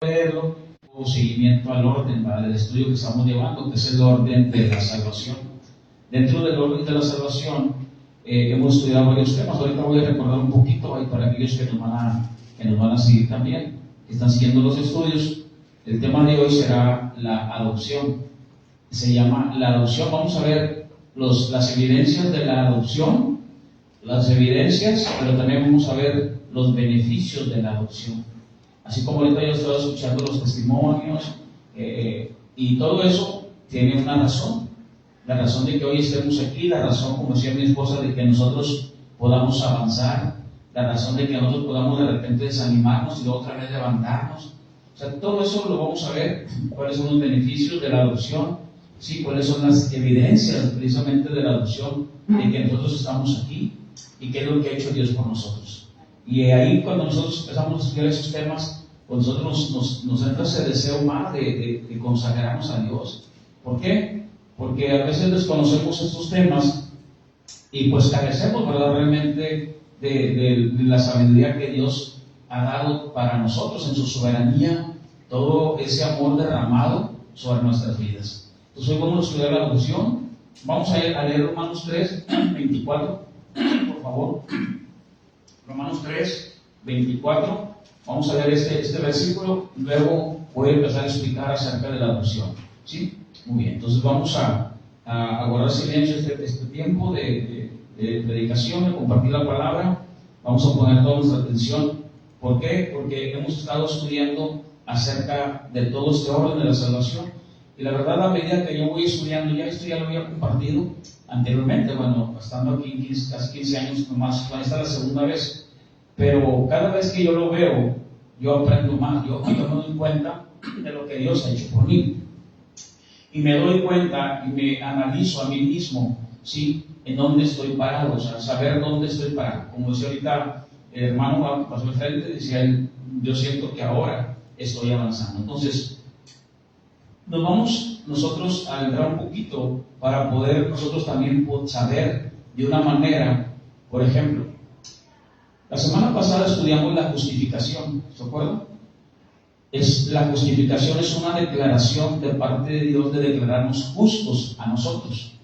verlo, o seguimiento al orden, ¿verdad?, del estudio que estamos llevando, que es el orden de la salvación. Dentro del orden de la salvación hemos estudiado varios temas. Ahorita voy a recordar un poquito ahí para aquellos que nos van a seguir también, que están siguiendo los estudios. El tema de hoy será la adopción. Se llama la adopción. Vamos a ver las evidencias de la adopción, las evidencias, pero también vamos a ver los beneficios de la adopción. Así como ahorita yo estaba escuchando los testimonios, y todo eso tiene una razón. La razón de que hoy estemos aquí, la razón, como decía mi esposa, de que nosotros podamos avanzar, la razón de que nosotros podamos de repente desanimarnos y luego otra vez levantarnos. O sea, todo eso lo vamos a ver, cuáles son los beneficios de la adopción, sí, cuáles son las evidencias precisamente de la adopción, de que nosotros estamos aquí y qué es lo que ha hecho Dios por nosotros. Y ahí cuando nosotros empezamos a estudiar esos temas, pues nosotros nos entra ese deseo más de consagrarnos a Dios. ¿Por qué? Porque a veces desconocemos estos temas y pues carecemos, ¿verdad?, realmente de la sabiduría que Dios ha dado para nosotros en su soberanía, todo ese amor derramado sobre nuestras vidas. Entonces hoy vamos a estudiar la adopción. Vamos a leer Romanos 3, 24, por favor. Romanos 3, 24. Vamos a leer este versículo, luego voy a empezar a explicar acerca de la adopción. ¿Sí? Muy bien, entonces vamos a guardar silencio este tiempo de predicación, de compartir la palabra. Vamos a poner toda nuestra atención. ¿Por qué? Porque hemos estado estudiando acerca de todo este orden de la salvación. Y la verdad, a medida que yo voy estudiando, esto ya lo había compartido anteriormente, bueno, estando aquí casi 15 años nomás, esta es la segunda vez. Pero cada vez que yo lo veo, yo aprendo más, yo me doy cuenta de lo que Dios ha hecho por mí. Y me doy cuenta y me analizo a mí mismo, ¿sí?, en dónde estoy parado, o sea, saber dónde estoy parado. Como decía ahorita el hermano pasó al frente, decía él, yo siento que ahora estoy avanzando. Entonces, nos vamos nosotros a entrar un poquito para poder nosotros también saber de una manera, por ejemplo, la semana pasada estudiamos la justificación, ¿se acuerdan? La justificación es una declaración de parte de Dios de declararnos justos a nosotros.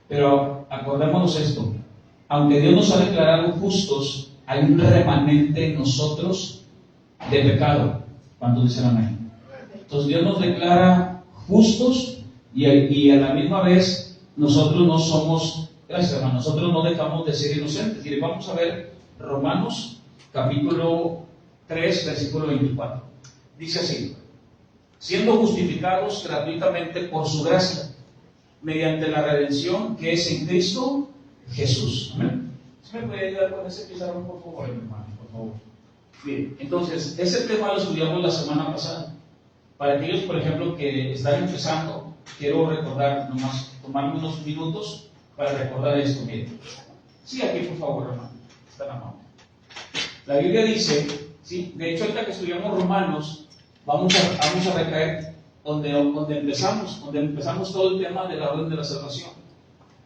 Pero acordémonos esto, aunque Dios nos ha declarado justos, hay un remanente en nosotros de pecado. ¿Cuántos dicen amén? Entonces Dios nos declara justos y a la misma vez nosotros no somos, gracias hermano, nosotros no dejamos de ser inocentes. Y vamos a ver Romanos capítulo 3, versículo 24. Dice así: siendo justificados gratuitamente por su gracia, mediante la redención que es en Cristo Jesús. ¿Amén? ¿Sí me puede ayudar con ese pizarrón, por favor, hermano? Por favor. Bien, entonces, ese tema lo estudiamos la semana pasada. Para aquellos, por ejemplo, que están empezando, quiero recordar, nomás tomarme unos minutos para recordar esto. Miren. Sí, aquí, por favor, hermano. Está la mano. La Biblia dice, ¿sí? De hecho, ahorita que estudiamos Romanos, vamos a recaer donde empezamos todo el tema de la orden de la salvación.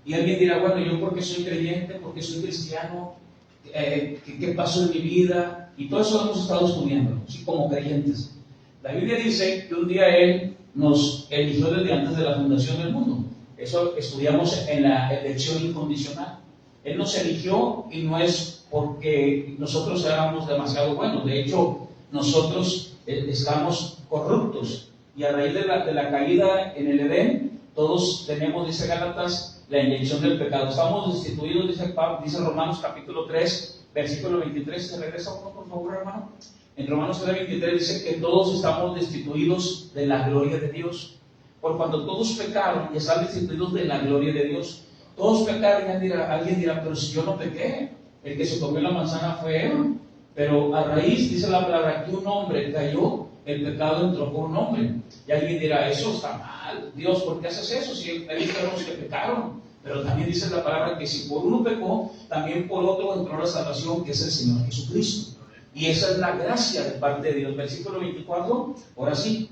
Y alguien dirá, bueno, yo porque soy creyente, porque soy cristiano, ¿qué pasó en mi vida? Y todo eso lo hemos estado estudiando, ¿sí?, como creyentes. La Biblia dice que un día Él nos eligió desde antes de la fundación del mundo. Eso estudiamos en la elección incondicional. Él nos eligió y no es porque nosotros éramos demasiado buenos. De hecho, nosotros estamos corruptos. Y a raíz de la caída en el Edén, todos tenemos, dice Gálatas, la inyección del pecado. Estamos destituidos, dice Romanos capítulo 3, versículo 23. ¿Se regresa uno, por favor, hermano? En Romanos 3, 23 dice que todos estamos destituidos de la gloria de Dios. Por cuando todos pecaron y están destituidos de la gloria de Dios. Todos pecaron y alguien dirá, pero si yo no pequé, el que se comió la manzana fue Eva. Pero a raíz, dice la palabra, que un hombre cayó, el pecado entró por un hombre. Y alguien dirá, eso está mal, Dios, ¿por qué haces eso? Si ellos fueron los que pecaron. Pero también dice la palabra que si por uno pecó, también por otro entró la salvación, que es el Señor Jesucristo. Y esa es la gracia de parte de Dios. Versículo 24, ahora sí.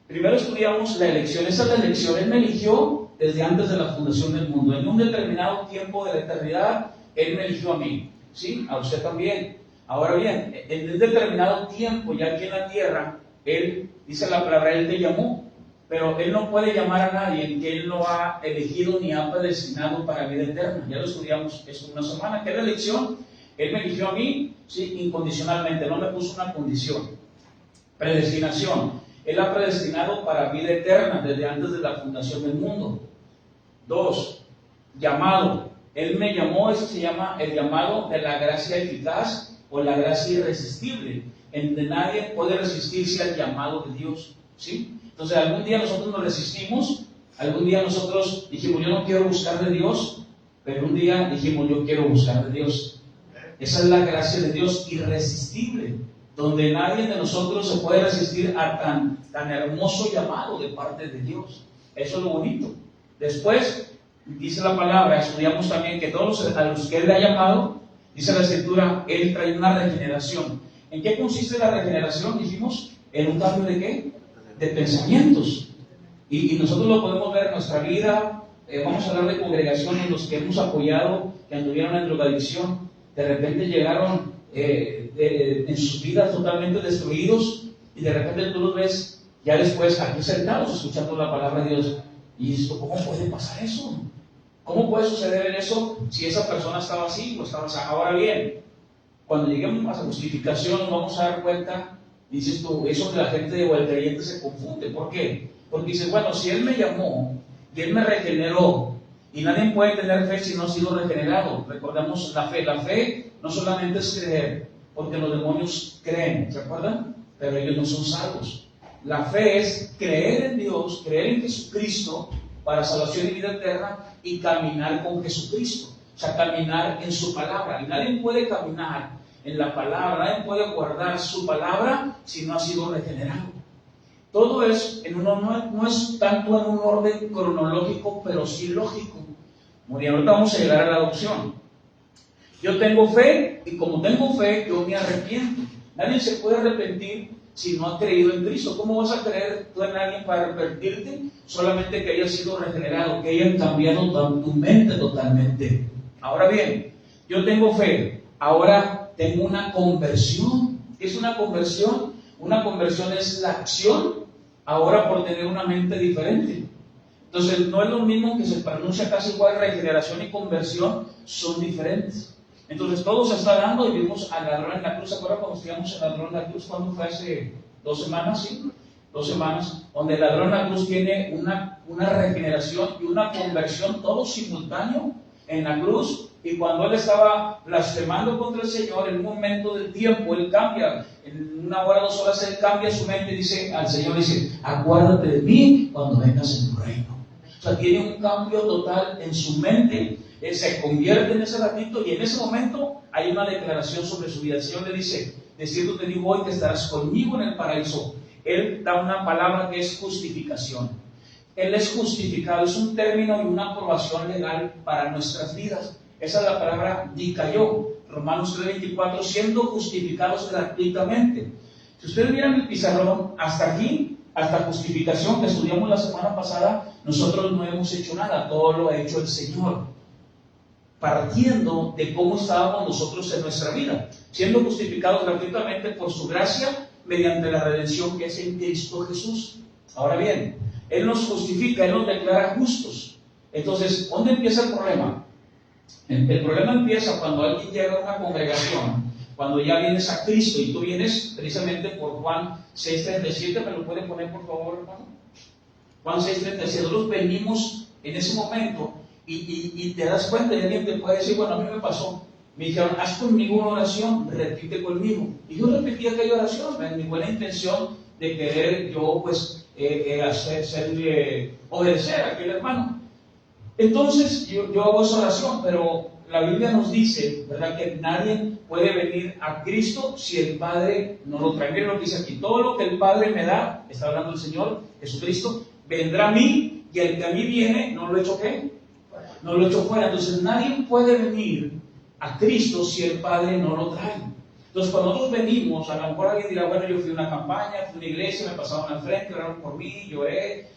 Primero estudiamos la elección. Esa es la elección. Él me eligió desde antes de la fundación del mundo. En un determinado tiempo de la eternidad, Él me eligió a mí. ¿Sí? A usted también. Ahora bien, en un determinado tiempo, ya aquí en la tierra, Él, dice la palabra, Él te llamó, pero Él no puede llamar a nadie que Él no ha elegido ni ha predestinado para vida eterna. Ya lo estudiamos esto una semana. ¿Qué es la elección? Él me eligió a mí, sí, incondicionalmente, no me puso una condición. Predestinación. Él ha predestinado para vida eterna desde antes de la fundación del mundo. 2. Llamado. Él me llamó, eso se llama el llamado de la gracia eficaz o la gracia irresistible, en donde nadie puede resistirse al llamado de Dios, ¿sí? Entonces, algún día nosotros nos resistimos, algún día nosotros dijimos, yo no quiero buscar de Dios, pero un día dijimos, yo quiero buscar de Dios. Esa es la gracia de Dios irresistible, donde nadie de nosotros se puede resistir a tan hermoso llamado de parte de Dios. Eso es lo bonito. Después, dice la palabra, estudiamos también que todos a los que Él le ha llamado, dice la Escritura, Él trae una regeneración. ¿En qué consiste la regeneración? Dijimos, en un cambio de ¿qué? De pensamientos. Y nosotros lo podemos ver en nuestra vida. Vamos a hablar de congregaciones, los que hemos apoyado, que anduvieron en drogadicción, de repente llegaron en sus vidas totalmente destruidos, y de repente tú los ves ya después aquí sentados escuchando la palabra de Dios. Y esto, ¿cómo puede pasar eso? ¿Cómo puede suceder eso si esa persona estaba así o estaba así? Ahora bien, cuando lleguemos a la justificación nos vamos a dar cuenta, dices tú, eso de la gente o el creyente se confunde. ¿Por qué? Porque dices, bueno, si Él me llamó y Él me regeneró, y nadie puede tener fe si no ha sido regenerado. Recordamos la fe. La fe no solamente es creer, porque los demonios creen, ¿se acuerdan? Pero ellos no son salvos. La fe es creer en Dios, creer en Jesucristo para salvación y vida eterna, y caminar con Jesucristo. O sea, caminar en su palabra. Y nadie puede caminar en la palabra, nadie puede guardar su palabra si no ha sido regenerado. Todo es, no es tanto en un orden cronológico, pero sí lógico. Muy bien, ahorita vamos a llegar a la adopción. Yo tengo fe, y como tengo fe, yo me arrepiento. Nadie se puede arrepentir si no ha creído en Cristo. ¿Cómo vas a creer tú en alguien para arrepentirte? Solamente que haya sido regenerado, que haya cambiado tu mente totalmente. Ahora bien, yo tengo fe, ahora tengo una conversión. ¿Qué es una conversión? Una conversión es la acción, ahora por tener una mente diferente. Entonces, no es lo mismo que se pronuncia casi igual, regeneración y conversión son diferentes. Entonces, todo se está dando, y vimos al ladrón en la cruz. ¿Se acuerdan cuando estudiamos el ladrón en la cruz? ¿Cuándo fue? Hace 2 semanas, ¿sí? 2 semanas, donde el ladrón en la cruz tiene una regeneración y una conversión, todo simultáneo en la cruz. Y cuando él estaba blasfemando contra el Señor, en un momento del tiempo, él cambia, en 1 hora, 2 horas, él cambia su mente y dice al Señor, dice, acuérdate de mí cuando vengas en tu reino. O sea, tiene un cambio total en su mente, él se convierte en ese ratito, y en ese momento hay una declaración sobre su vida. El Señor le dice, de cierto te digo hoy que estarás conmigo en el paraíso. Él da una palabra que es justificación. Él es justificado, es un término y una aprobación legal para nuestras vidas. Esa es la palabra dikaiō, Romanos 3:24, siendo justificados gratuitamente. Si ustedes miran el pizarrón, hasta aquí, hasta justificación que estudiamos la semana pasada, nosotros no hemos hecho nada, todo lo ha hecho el Señor, partiendo de cómo estábamos nosotros en nuestra vida, siendo justificados gratuitamente por su gracia, mediante la redención que es en Cristo Jesús. Ahora bien, Él nos justifica, Él nos declara justos. Entonces, ¿dónde empieza el problema? El problema empieza cuando alguien llega a una congregación, cuando ya vienes a Cristo, y tú vienes precisamente por Juan 6:37, ¿me lo puede poner por favor, hermano? Juan 6:37, nosotros venimos en ese momento, y te das cuenta, y alguien te puede decir, bueno, a mí me pasó, me dijeron, haz conmigo una oración, repite conmigo. Y yo repetí aquella oración, en mi buena intención de querer yo, pues, obedecer a aquel hermano. Entonces, yo hago esa oración, pero la Biblia nos dice, ¿verdad?, que nadie puede venir a Cristo si el Padre no lo trae. Miren lo que dice aquí, todo lo que el Padre me da, está hablando el Señor Jesucristo, vendrá a mí, y el que a mí viene, no lo echo ¿qué? No lo echo fuera. Entonces, nadie puede venir a Cristo si el Padre no lo trae. Entonces, cuando nosotros venimos, a lo mejor alguien dirá, bueno, yo fui a una campaña, fui a una iglesia, me pasaron al frente, oraron por mí, lloré,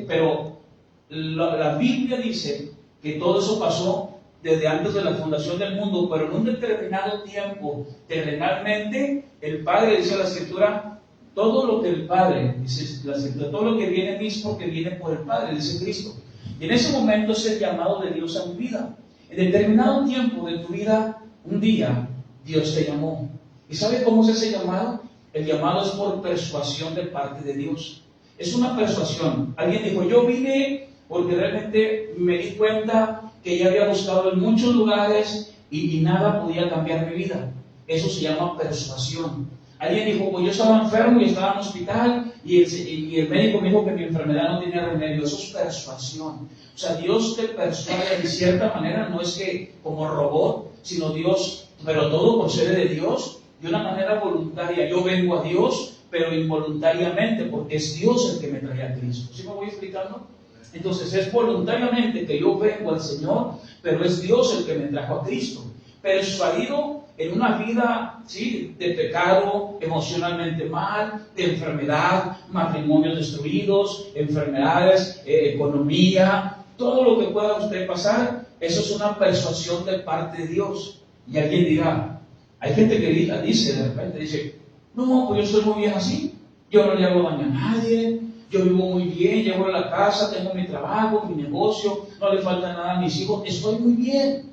pero la Biblia dice que todo eso pasó desde antes de la fundación del mundo, pero en un determinado tiempo, terrenalmente, el Padre, dice la Escritura, todo lo que el Padre, dice la Escritura, todo lo que viene a mí es porque viene por el Padre, dice Cristo. Y en ese momento es el llamado de Dios a mi vida. En determinado tiempo de tu vida, un día, Dios te llamó. ¿Y sabe cómo es ese llamado? El llamado es por persuasión de parte de Dios. Es una persuasión. Alguien dijo, yo vine porque realmente me di cuenta que ya había buscado en muchos lugares y nada podía cambiar mi vida. Eso se llama persuasión. Alguien dijo, pues yo estaba enfermo y estaba en un hospital y el médico me dijo que mi enfermedad no tenía remedio. Eso es persuasión. O sea, Dios te persuade de cierta manera, no es que como robot, sino Dios, pero todo procede de Dios, de una manera voluntaria. Yo vengo a Dios, pero involuntariamente, porque es Dios el que me trae a Cristo. ¿Sí me voy explicando? Entonces es voluntariamente que yo vengo al Señor, pero es Dios el que me trajo a Cristo. Persuadido en una vida, ¿sí?, de pecado, emocionalmente mal, de enfermedad, matrimonios destruidos, enfermedades, economía, todo lo que pueda usted pasar, eso es una persuasión de parte de Dios. Y alguien dirá, hay gente que dice, de repente dice, no, pues yo estoy muy bien así, yo no le hago daño a nadie, yo vivo muy bien, llego a la casa, tengo mi trabajo, mi negocio, no le falta nada a mis hijos, estoy muy bien.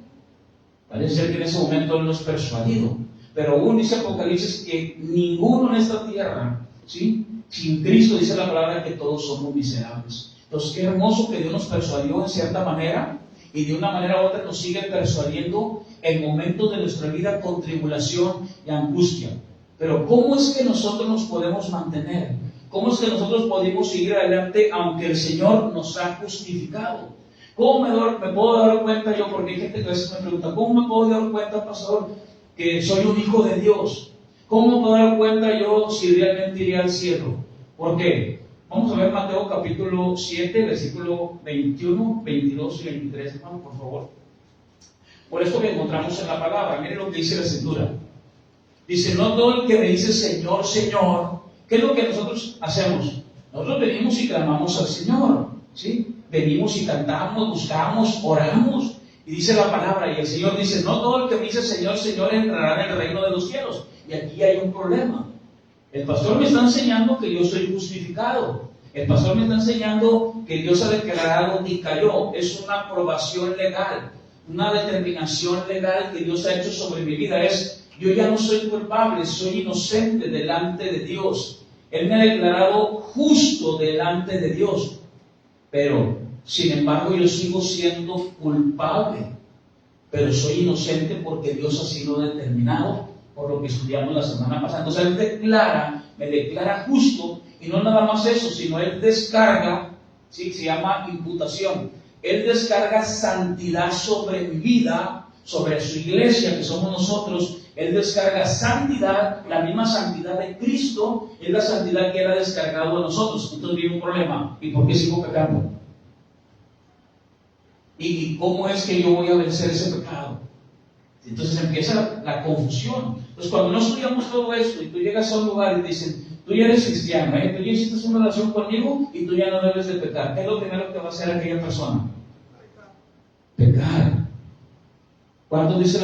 Parece ser que en ese momento él no es persuadido. Pero aún dice Apocalipsis que ninguno en esta tierra, ¿sí?, sin Cristo, dice la palabra que todos somos miserables. Entonces, qué hermoso que Dios nos persuadió en cierta manera y de una manera u otra nos sigue persuadiendo en momentos de nuestra vida con tribulación y angustia. Pero ¿cómo es que nosotros nos podemos mantener? ¿Cómo es que nosotros podemos seguir adelante aunque el Señor nos ha justificado? ¿Cómo me puedo dar cuenta yo? Porque hay gente que a veces me pregunta, ¿cómo me puedo dar cuenta, pastor, que soy un hijo de Dios? ¿Cómo me puedo dar cuenta yo si realmente iré al cielo? ¿Por qué? Vamos a ver Mateo capítulo 7, versículo 21, 22 y 23, hermano, por favor. Por esto que encontramos en la palabra, miren lo que dice la Escritura. Dice, no todo el que me dice Señor, Señor, ¿qué es lo que nosotros hacemos? Nosotros venimos y clamamos al Señor, ¿sí? Venimos y cantamos, buscamos, oramos. Y dice la palabra, y el Señor dice, no todo el que me dice Señor, Señor entrará en el reino de los cielos. Y aquí hay un problema. El pastor me está enseñando que yo soy justificado. El pastor me está enseñando que Dios ha declarado y cayó. Es una aprobación legal, una determinación legal que Dios ha hecho sobre mi vida. Yo ya no soy culpable, soy inocente delante de Dios. Él me ha declarado justo delante de Dios. Pero, sin embargo, yo sigo siendo culpable. Pero soy inocente porque Dios ha sido determinado, por lo que estudiamos la semana pasada. Entonces Él me declara justo, y no nada más eso, sino Él descarga, ¿sí?, se llama imputación. Él descarga santidad sobre mi vida, sobre su iglesia, que somos nosotros. Él descarga santidad, la misma santidad de Cristo, es la santidad que Él ha descargado a nosotros. Entonces viene un problema. ¿Y por qué sigo pecando? ¿Y cómo es que yo voy a vencer ese pecado? Entonces empieza la confusión. Entonces cuando no estudiamos todo esto y tú llegas a un lugar y te dicen, tú ya eres cristiano, tú ya hiciste una relación conmigo y tú ya no debes de pecar, ¿qué es lo primero que va a hacer aquella persona? Pecar. ¿Cuánto dice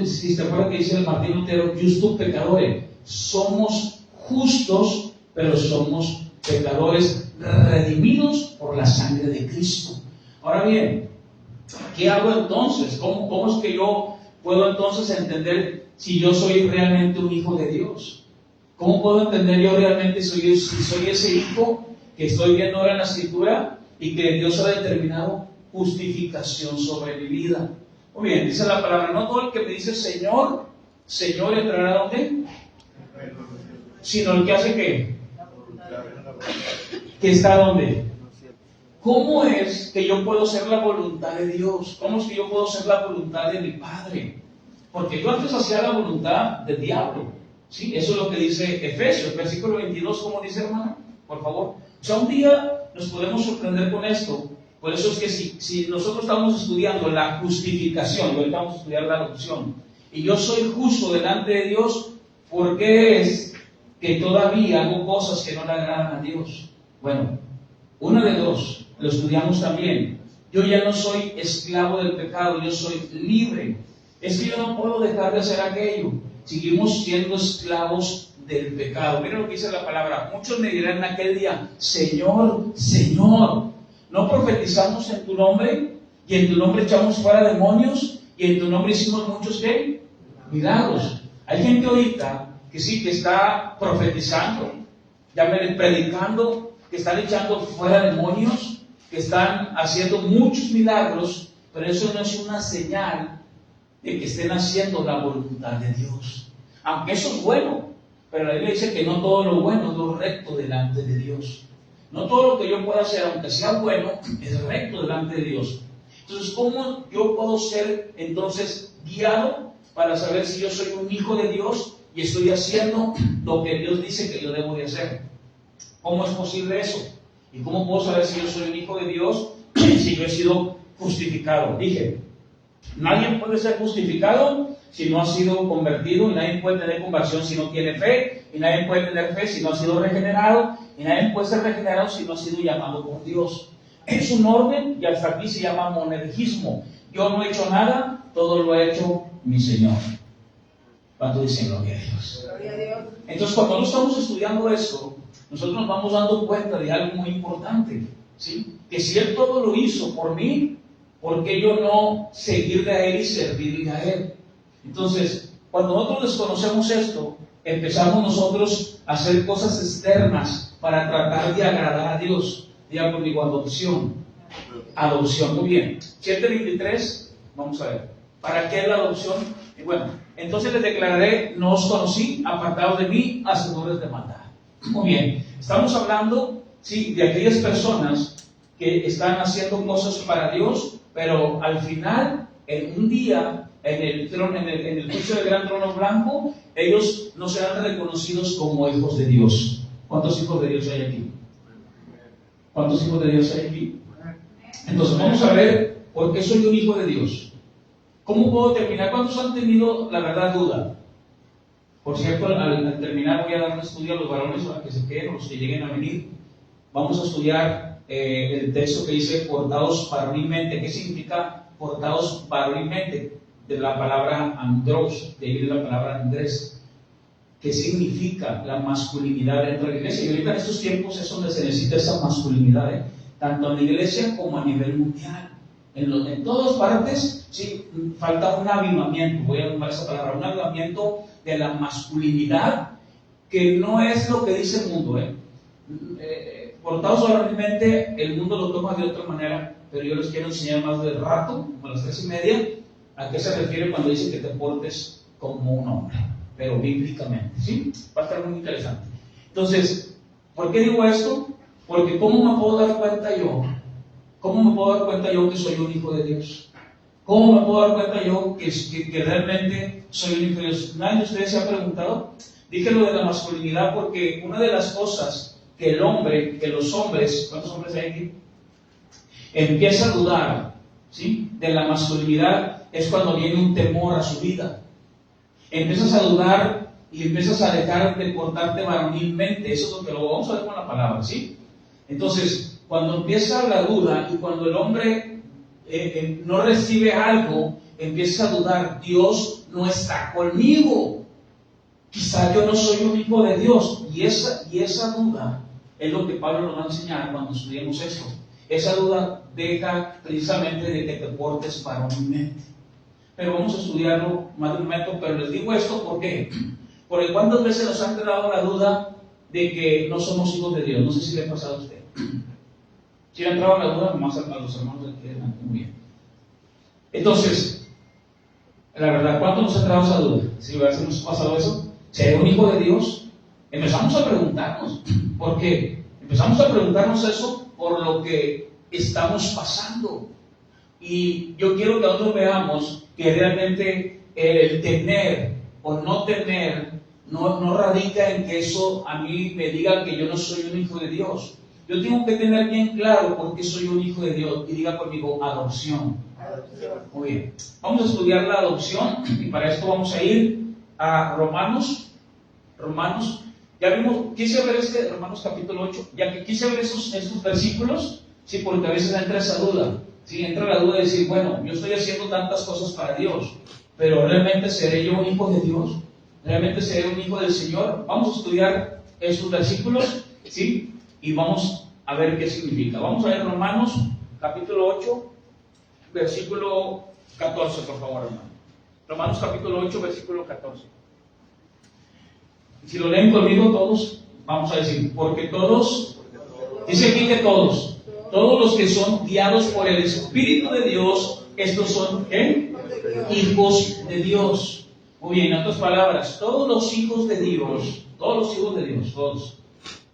si te acuerdas que dice el Martín Lutero? Justus pecadores. Somos justos, pero somos pecadores redimidos por la sangre de Cristo. Ahora bien, ¿qué hago entonces? ¿Cómo es que yo puedo entonces entender si yo soy realmente un hijo de Dios? ¿Cómo puedo entender yo realmente si soy ese hijo que estoy viendo ahora en la Escritura y que Dios ha determinado justificación sobre mi vida? Muy bien, dice la palabra, no todo el que me dice Señor, Señor entrará ¿a dónde? Sino el que hace ¿qué? ¿Que está dónde? ¿Cómo es que yo puedo ser la voluntad de Dios? ¿Cómo es que yo puedo ser la voluntad de mi Padre? Porque yo antes hacía la voluntad del diablo, ¿sí? Eso es lo que dice Efesios, versículo 22, ¿cómo dice, hermana? Por favor. O sea, un día nos podemos sorprender con esto. Por eso es que si nosotros estamos estudiando la justificación, y ahorita vamos a estudiar la adopción, y yo soy justo delante de Dios, ¿por qué es que todavía hago cosas que no le agradan a Dios? Bueno, una de dos, lo estudiamos también. Yo ya no soy esclavo del pecado, yo soy libre. Es que yo no puedo dejar de hacer aquello. Seguimos siendo esclavos del pecado. Miren lo que dice la palabra. Muchos me dirán en aquel día: Señor, Señor, ¿no profetizamos en tu nombre? Y en tu nombre echamos fuera demonios, y en tu nombre hicimos muchos ¿qué? Milagros. Hay gente ahorita que sí, que está profetizando, llámenle predicando, que están echando fuera demonios, que están haciendo muchos milagros, pero eso no es una señal de que estén haciendo la voluntad de Dios. Aunque eso es bueno, pero la Biblia dice que no todo lo bueno es lo recto delante de Dios. No todo lo que yo pueda hacer, aunque sea bueno, es recto delante de Dios. Entonces, ¿cómo yo puedo ser entonces guiado para saber si yo soy un hijo de Dios y estoy haciendo lo que Dios dice que yo debo de hacer? ¿Cómo es posible eso? ¿Y cómo puedo saber si yo soy un hijo de Dios si yo he sido justificado? Dije, nadie puede ser justificado si no ha sido convertido, y nadie puede tener conversión si no tiene fe, y nadie puede tener fe si no ha sido regenerado, y nadie puede ser regenerado si no ha sido llamado por Dios. Es un orden y hasta aquí se llama monergismo. Yo no he hecho nada, todo lo ha hecho mi Señor. ¿Cuánto dicen gloria a Dios? Gloria a Dios. Entonces, cuando no estamos estudiando esto, nosotros nos vamos dando cuenta de algo muy importante, ¿sí? Que si Él todo lo hizo por mí, ¿por qué yo no seguirle a Él y servirle a Él? Entonces, cuando nosotros desconocemos esto, empezamos nosotros a hacer cosas externas para tratar de agradar a Dios. Diga conmigo, adopción. Adopción, muy bien. 7:23, vamos a ver. ¿Para qué es la adopción? Bueno, entonces les declararé: no os conocí, apartados de mí, hacedores de maldad. Muy bien. Estamos hablando, sí, de aquellas personas que están haciendo cosas para Dios, pero al final, en un día, en el juicio del gran trono blanco, ellos no serán reconocidos como hijos de Dios. ¿Cuántos hijos de Dios hay aquí? ¿Cuántos hijos de Dios hay aquí? Entonces vamos a ver por qué soy un hijo de Dios. ¿Cómo puedo terminar? ¿Cuántos han tenido la verdad duda? Por cierto, al terminar voy a dar un estudio a los varones para que se queden o los que lleguen a venir. Vamos a estudiar el texto que dice portados varonilmente. ¿Qué significa portados varonilmente? De la palabra andros, de ahí la palabra andrés. ¿Qué significa la masculinidad dentro de la iglesia? Y ahorita en estos tiempos es donde se necesita esa masculinidad, tanto en la iglesia como a nivel mundial. En todas partes, sí, falta un avivamiento, voy a usar esa palabra, un avivamiento de la masculinidad, que no es lo que dice el mundo. Portados solamente, el mundo lo toma de otra manera, pero yo les quiero enseñar más del rato, como a las 3:30, a qué se refiere cuando dice que te portes como un hombre, pero bíblicamente, ¿sí? Va a estar muy interesante. Entonces, ¿por qué digo esto? Porque ¿cómo me puedo dar cuenta yo? ¿Cómo me puedo dar cuenta yo que soy un hijo de Dios? ¿Cómo me puedo dar cuenta yo que realmente soy un hijo de Dios? ¿Nadie de ustedes se ha preguntado? Dije lo de la masculinidad porque una de las cosas que los hombres, ¿cuántos hombres hay aquí? Empieza a dudar, ¿sí? De la masculinidad es cuando viene un temor a su vida. Empiezas a dudar y empiezas a dejar de portarte varonilmente. Eso es lo que lo vamos a ver con la palabra, ¿sí? Entonces, cuando empieza la duda y cuando el hombre no recibe algo, empieza a dudar: Dios no está conmigo. Quizá yo no soy un hijo de Dios. Y esa duda es lo que Pablo nos va a enseñar cuando estudiemos esto. Esa duda deja precisamente de que te portes varonilmente. Pero vamos a estudiarlo más de un momento. Pero les digo esto ¿por qué? Porque ¿cuántas veces nos han creado la duda de que no somos hijos de Dios? No sé si le ha pasado a usted. Si le ha entrado la duda, nomás a los hermanos de aquí muy bien. Entonces, la verdad, ¿cuánto nos ha entrado esa duda? Si nos ha pasado eso, ¿seré un hijo de Dios? Empezamos a preguntarnos. ¿Por qué? Empezamos a preguntarnos eso por lo que estamos pasando. Y yo quiero que nosotros veamos que realmente el tener o no tener no radica en que eso a mí me diga que yo no soy un hijo de Dios. Yo tengo que tener bien claro por qué soy un hijo de Dios. Y diga conmigo, adopción. Muy bien. Vamos a estudiar la adopción y para esto vamos a ir a Romanos. Ya vimos, quise ver Romanos capítulo 8, ya que quise ver estos versículos, sí, porque a veces entra esa duda. Sí, entra la duda de decir, bueno, yo estoy haciendo tantas cosas para Dios, pero ¿realmente seré yo un hijo de Dios? realmente seré un hijo del Señor. Vamos a estudiar estos versículos, ¿sí? Y vamos a ver qué significa. Vamos a ver Romanos capítulo 8, versículo 14, por favor, hermano. Romanos capítulo 8, versículo 14. Si lo leen conmigo todos, vamos a decir, porque todos, dice aquí que todos los que son guiados por el Espíritu de Dios, estos son, ¿qué? Hijos de Dios. Muy bien, en otras palabras, todos los hijos de Dios, todos,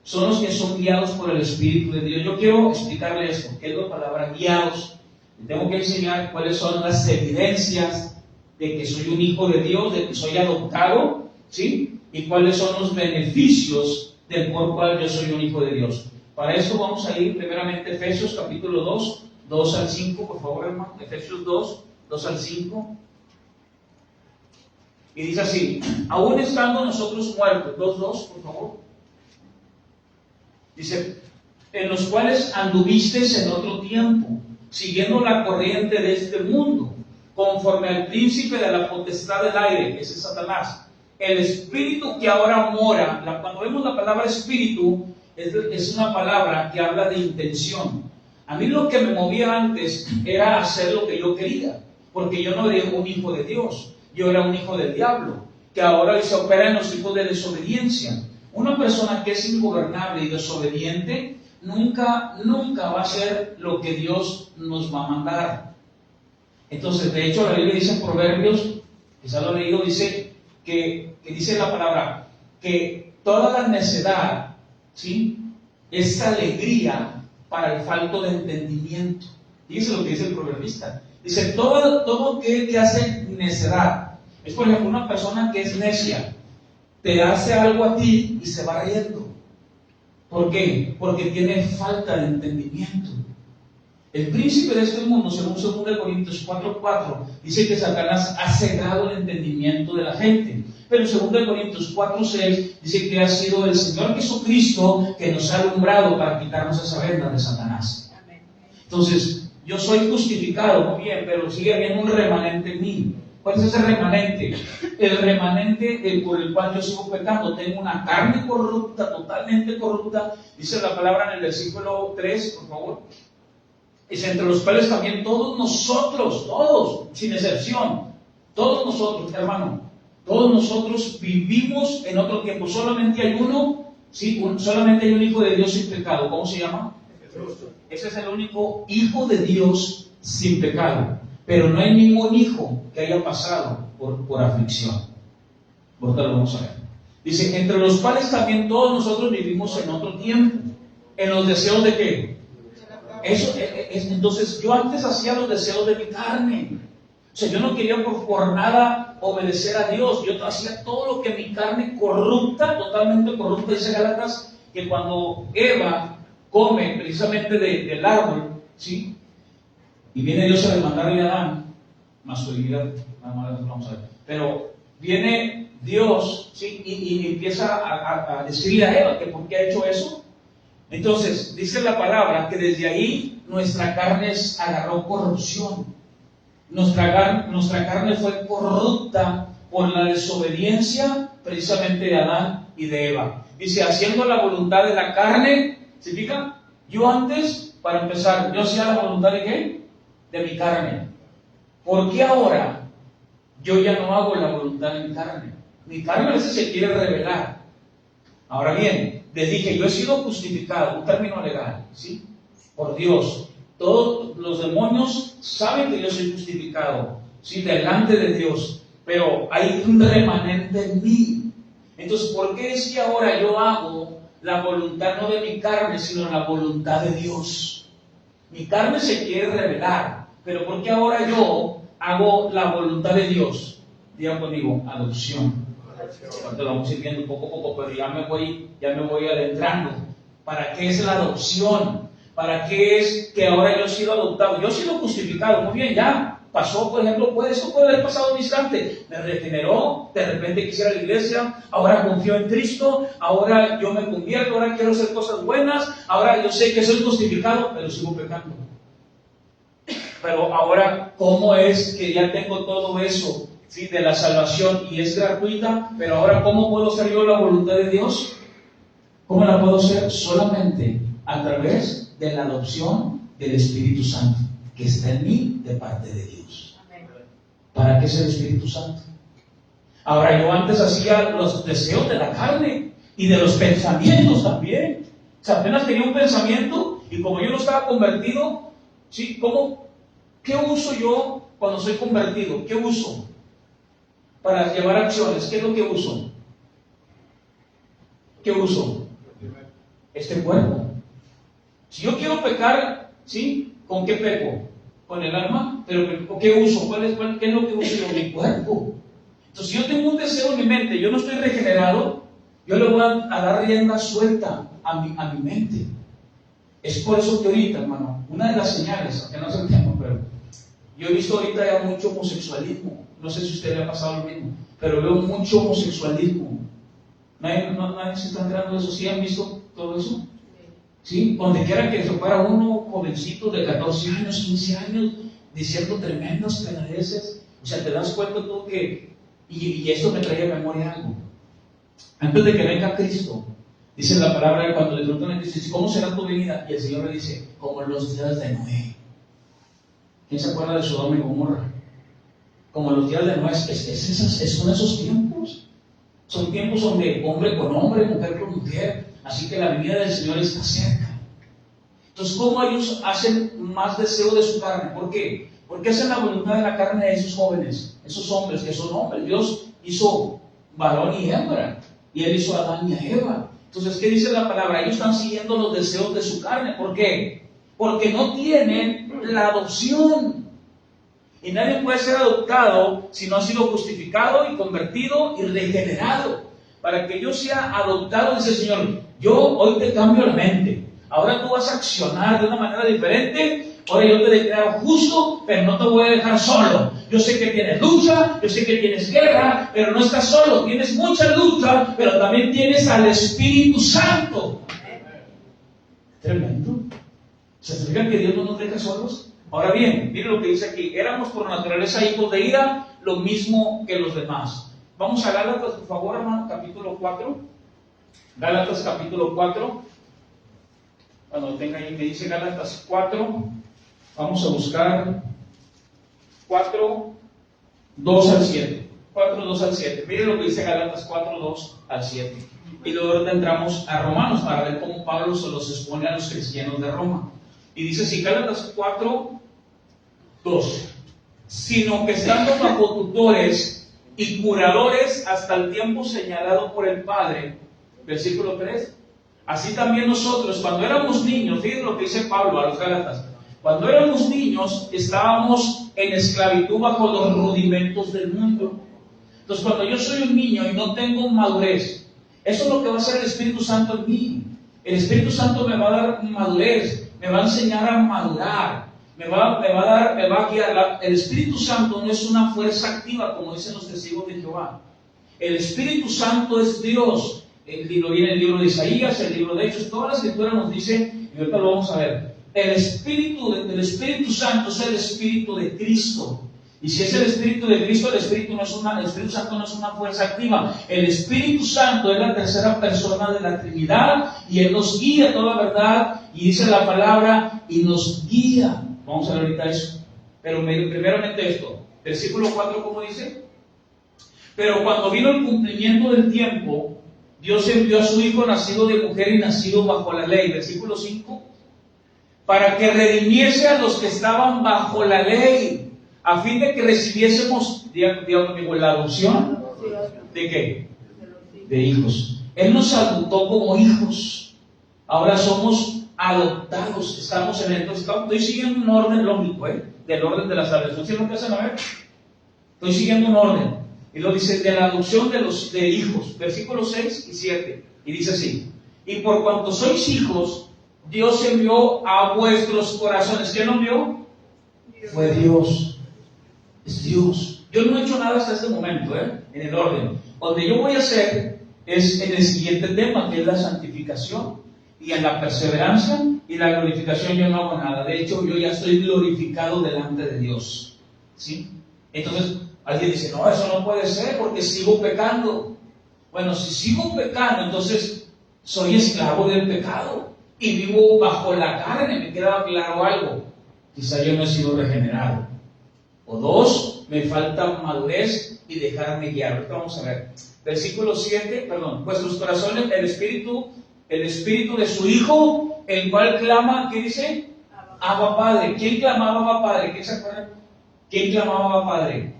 son los que son guiados por el Espíritu de Dios. Yo quiero explicarle esto, ¿qué es la palabra guiados? Tengo que enseñar cuáles son las evidencias de que soy un hijo de Dios, de que soy adoptado, ¿sí? Y cuáles son los beneficios del por cual yo soy un hijo de Dios. Para eso vamos a ir primeramente a Efesios capítulo 2, 2 al 5, por favor, hermano. Efesios 2, 2 al 5. Y dice así, aún estando nosotros muertos, 2, por favor. Dice, en los cuales anduvisteis en otro tiempo, siguiendo la corriente de este mundo, conforme al príncipe de la potestad del aire, que es Satanás, el espíritu que ahora mora. Cuando vemos la palabra espíritu, es una palabra que habla de intención. A mí lo que me movía antes era hacer lo que yo quería, porque yo no era un hijo de Dios, yo era un hijo del diablo, que ahora se opera en los hijos de desobediencia. Una persona que es ingobernable y desobediente nunca va a hacer lo que Dios nos va a mandar. Entonces, de hecho, la Biblia dice en Proverbios, quizás lo he leído, dice que dice la palabra que toda la necedad, ¿sí?, es alegría para el falto de entendimiento. Fíjese lo que dice el proverbista. Dice, todo que hace necedad. Es, por ejemplo, una persona que es necia, te hace algo a ti y se va riendo. ¿Por qué? Porque tiene falta de entendimiento. El príncipe de este mundo, según 2 Corintios 4:4, dice que Satanás ha cegado el entendimiento de la gente. Pero en 2 Corintios 4:6 dice que ha sido el Señor Jesucristo que nos ha alumbrado para quitarnos esa venda de Satanás. Entonces, yo soy justificado, muy bien, pero sigue habiendo un remanente en mí. ¿Cuál es ese remanente? El remanente por el cual yo sigo pecando. Tengo una carne corrupta, totalmente corrupta. Dice la palabra en el versículo 3, por favor. Dice, entre los cuales también todos nosotros, todos, sin excepción, todos nosotros, hermano, todos nosotros vivimos en otro tiempo. Solamente hay uno, ¿sí? Solamente hay un hijo de Dios sin pecado. ¿Cómo se llama? Jesús. Ese es el único hijo de Dios sin pecado. Pero no hay ningún hijo que haya pasado por aflicción. Ahorita lo vamos a ver. Dice, entre los cuales también todos nosotros vivimos en otro tiempo. ¿En los deseos de qué? Entonces, yo antes hacía los deseos de mi carne. O sea, yo no quería por nada obedecer a Dios. Yo hacía todo lo que mi carne corrupta, totalmente corrupta, dice Gálatas, que cuando Eva come precisamente del árbol, ¿sí?, y viene Dios a demandarle a Adán, masculinidad, vamos a ver, pero viene Dios, ¿sí?, y empieza a decirle a Eva que por qué ha hecho eso. Entonces, dice la palabra que desde ahí nuestra carne agarró corrupción. Nuestra carne fue corrupta por la desobediencia precisamente de Adán y de Eva. Dice, haciendo la voluntad de la carne, ¿se fijan? Yo antes, para empezar, yo hacía la voluntad de ¿qué? De mi carne. ¿Por qué ahora yo ya no hago la voluntad de mi carne? Mi carne a veces se quiere rebelar. Ahora bien, les dije, yo he sido justificado, un término legal, ¿sí?, por Dios. Todos los demonios saben que yo soy justificado, ¿sí?, delante de Dios, pero hay un remanente en mí. Entonces, ¿por qué es que ahora yo hago la voluntad no de mi carne, sino la voluntad de Dios? Mi carne se quiere rebelar, pero ¿por qué ahora yo hago la voluntad de Dios? Digan conmigo, adopción. Ahorita lo vamos a ir viendo poco a poco, pero ya me voy adentrando. ¿Para qué es la adopción? ¿Para qué es que ahora yo he sido adoptado? Yo he sido justificado, muy bien, ya pasó, por ejemplo, eso puede haber pasado un instante. Me regeneró, de repente quisiera la iglesia, ahora confío en Cristo, ahora yo me convierto, ahora quiero hacer cosas buenas, ahora yo sé que soy justificado, pero sigo pecando. Pero ahora, ¿cómo es que ya tengo todo eso ¿sí?, de la salvación y es gratuita, pero ahora ¿cómo puedo hacer yo la voluntad de Dios? ¿Cómo la puedo hacer? Solamente a través de la adopción del Espíritu Santo, que está en mí de parte de Dios. ¿Para qué es el Espíritu Santo? Ahora, yo antes hacía los deseos de la carne y de los pensamientos también. O sea, apenas tenía un pensamiento y como yo no estaba convertido, ¿sí? ¿Qué uso yo cuando soy convertido? ¿Qué uso? Para llevar acciones, ¿qué es lo que uso? ¿Qué uso? Este cuerpo. Si yo quiero pecar, ¿sí? ¿Con qué peco? Con el alma, pero ¿qué uso? ¿Qué es lo que uso yo? Mi cuerpo. Entonces, si yo tengo un deseo en mi mente, yo no estoy regenerado, yo le voy a dar rienda suelta a mi mente. Es por eso que ahorita, hermano, una de las señales, aunque no es el tema, pero yo he visto ahorita ya mucho homosexualismo. No sé si a usted le ha pasado lo mismo, pero veo mucho homosexualismo. ¿Nadie se está enterando de eso? ¿Sí han visto todo eso? ¿Sí? Donde quiera que se fuera uno, jovencito de 14 años, 15 años, diciendo tremendas penadeces. O sea, te das cuenta tú que... Y esto me trae a memoria algo. Antes de que venga Cristo, dice la palabra, cuando le preguntan a Cristo, ¿cómo será tu venida? Y el Señor le dice, como en los días de Noé. ¿Quién se acuerda de Sodoma y Gomorra? Como los días de Noé, son esos tiempos. Son tiempos donde hombre con hombre, mujer con mujer. Así que la venida del Señor está cerca. Entonces, ¿cómo ellos hacen más deseo de su carne? ¿Por qué? Porque hacen la voluntad de la carne de esos jóvenes, esos hombres que son hombres. Dios hizo varón y hembra, y Él hizo a Adán y a Eva. Entonces, ¿qué dice la palabra? Ellos están siguiendo los deseos de su carne. ¿Por qué? Porque no tienen la adopción. Y nadie puede ser adoptado si no ha sido justificado y convertido y regenerado. Para que yo sea adoptado, dice el Señor, yo hoy te cambio la mente. Ahora tú vas a accionar de una manera diferente. Ahora yo te declaro justo, pero no te voy a dejar solo. Yo sé que tienes lucha, yo sé que tienes guerra, pero no estás solo. Tienes mucha lucha, pero también tienes al Espíritu Santo. Tremendo. ¿Se fijan que Dios no nos deja solos? Ahora bien, miren lo que dice aquí. Éramos por naturaleza hijos de ira, lo mismo que los demás. Vamos a Gálatas, por favor, hermano, capítulo 4. Gálatas, capítulo 4. Cuando tenga ahí que dice Gálatas 4, vamos a buscar 4, 2 al 7. 4, 2 al 7. Miren lo que dice Gálatas 4, 2 al 7. Y luego ahorita entramos a Romanos para ver cómo Pablo se los expone a los cristianos de Roma. Y dice así, Gálatas 4, 2. Sino que estando bajo tutores y curadores hasta el tiempo señalado por el Padre. Versículo 3. Así también nosotros, cuando éramos niños, fíjense lo que dice Pablo a los Gálatas, cuando éramos niños estábamos en esclavitud bajo los rudimentos del mundo. Entonces, cuando yo soy un niño y no tengo madurez, eso es lo que va a hacer el Espíritu Santo en mí. El Espíritu Santo me va a dar madurez, me va a enseñar a madurar, me va a guiar. El Espíritu Santo no es una fuerza activa, como dicen los testigos de Jehová. El Espíritu Santo es Dios. Viene el libro de Isaías, el libro de Hechos, toda la Escritura nos dice, y ahorita lo vamos a ver, el Espíritu Santo es el Espíritu de Cristo. Y si es el Espíritu de Cristo, el Espíritu Santo no es una fuerza activa. El Espíritu Santo es la tercera persona de la Trinidad y Él nos guía a toda verdad, y dice la palabra, y nos guía. Vamos a ver ahorita eso. Pero primeramente esto, versículo 4, ¿cómo dice? Pero cuando vino el cumplimiento del tiempo, Dios envió a su Hijo nacido de mujer y nacido bajo la ley, versículo 5, para que redimiese a los que estaban bajo la ley, a fin de que recibiésemos, digamos, la adopción. ¿De qué? De hijos. Él nos adoptó como hijos. Ahora somos adoptados. Estamos en el... Estoy siguiendo un orden lógico, del orden de la salvación. ¿Sí lo que hacen a ver? Estoy siguiendo un orden. Y lo dice, de la adopción de hijos, versículos 6 y 7. Y dice así, y por cuanto sois hijos, Dios envió a vuestros corazones. ¿Quién lo envió? Fue Dios. Es Dios. Yo no he hecho nada hasta este momento, en el orden. Donde yo voy a hacer es en el siguiente tema, que es la santificación. Y en la perseverancia y la glorificación yo no hago nada. De hecho, yo ya estoy glorificado delante de Dios. ¿Sí? Entonces, Alguien dice, no, eso no puede ser porque sigo pecando. Bueno, si sigo pecando, entonces soy esclavo del pecado y vivo bajo la carne. Me queda claro algo. Quizá yo no he sido regenerado. O dos, me falta madurez y dejarme guiar. Ahorita vamos a ver. Versículo 7, perdón. Vuestros corazones, el espíritu de su Hijo, el cual clama, ¿qué dice? Abba Padre. ¿Quién clamaba Abba Padre? ¿Quién se acuerda? ¿Quién clamaba Abba Padre?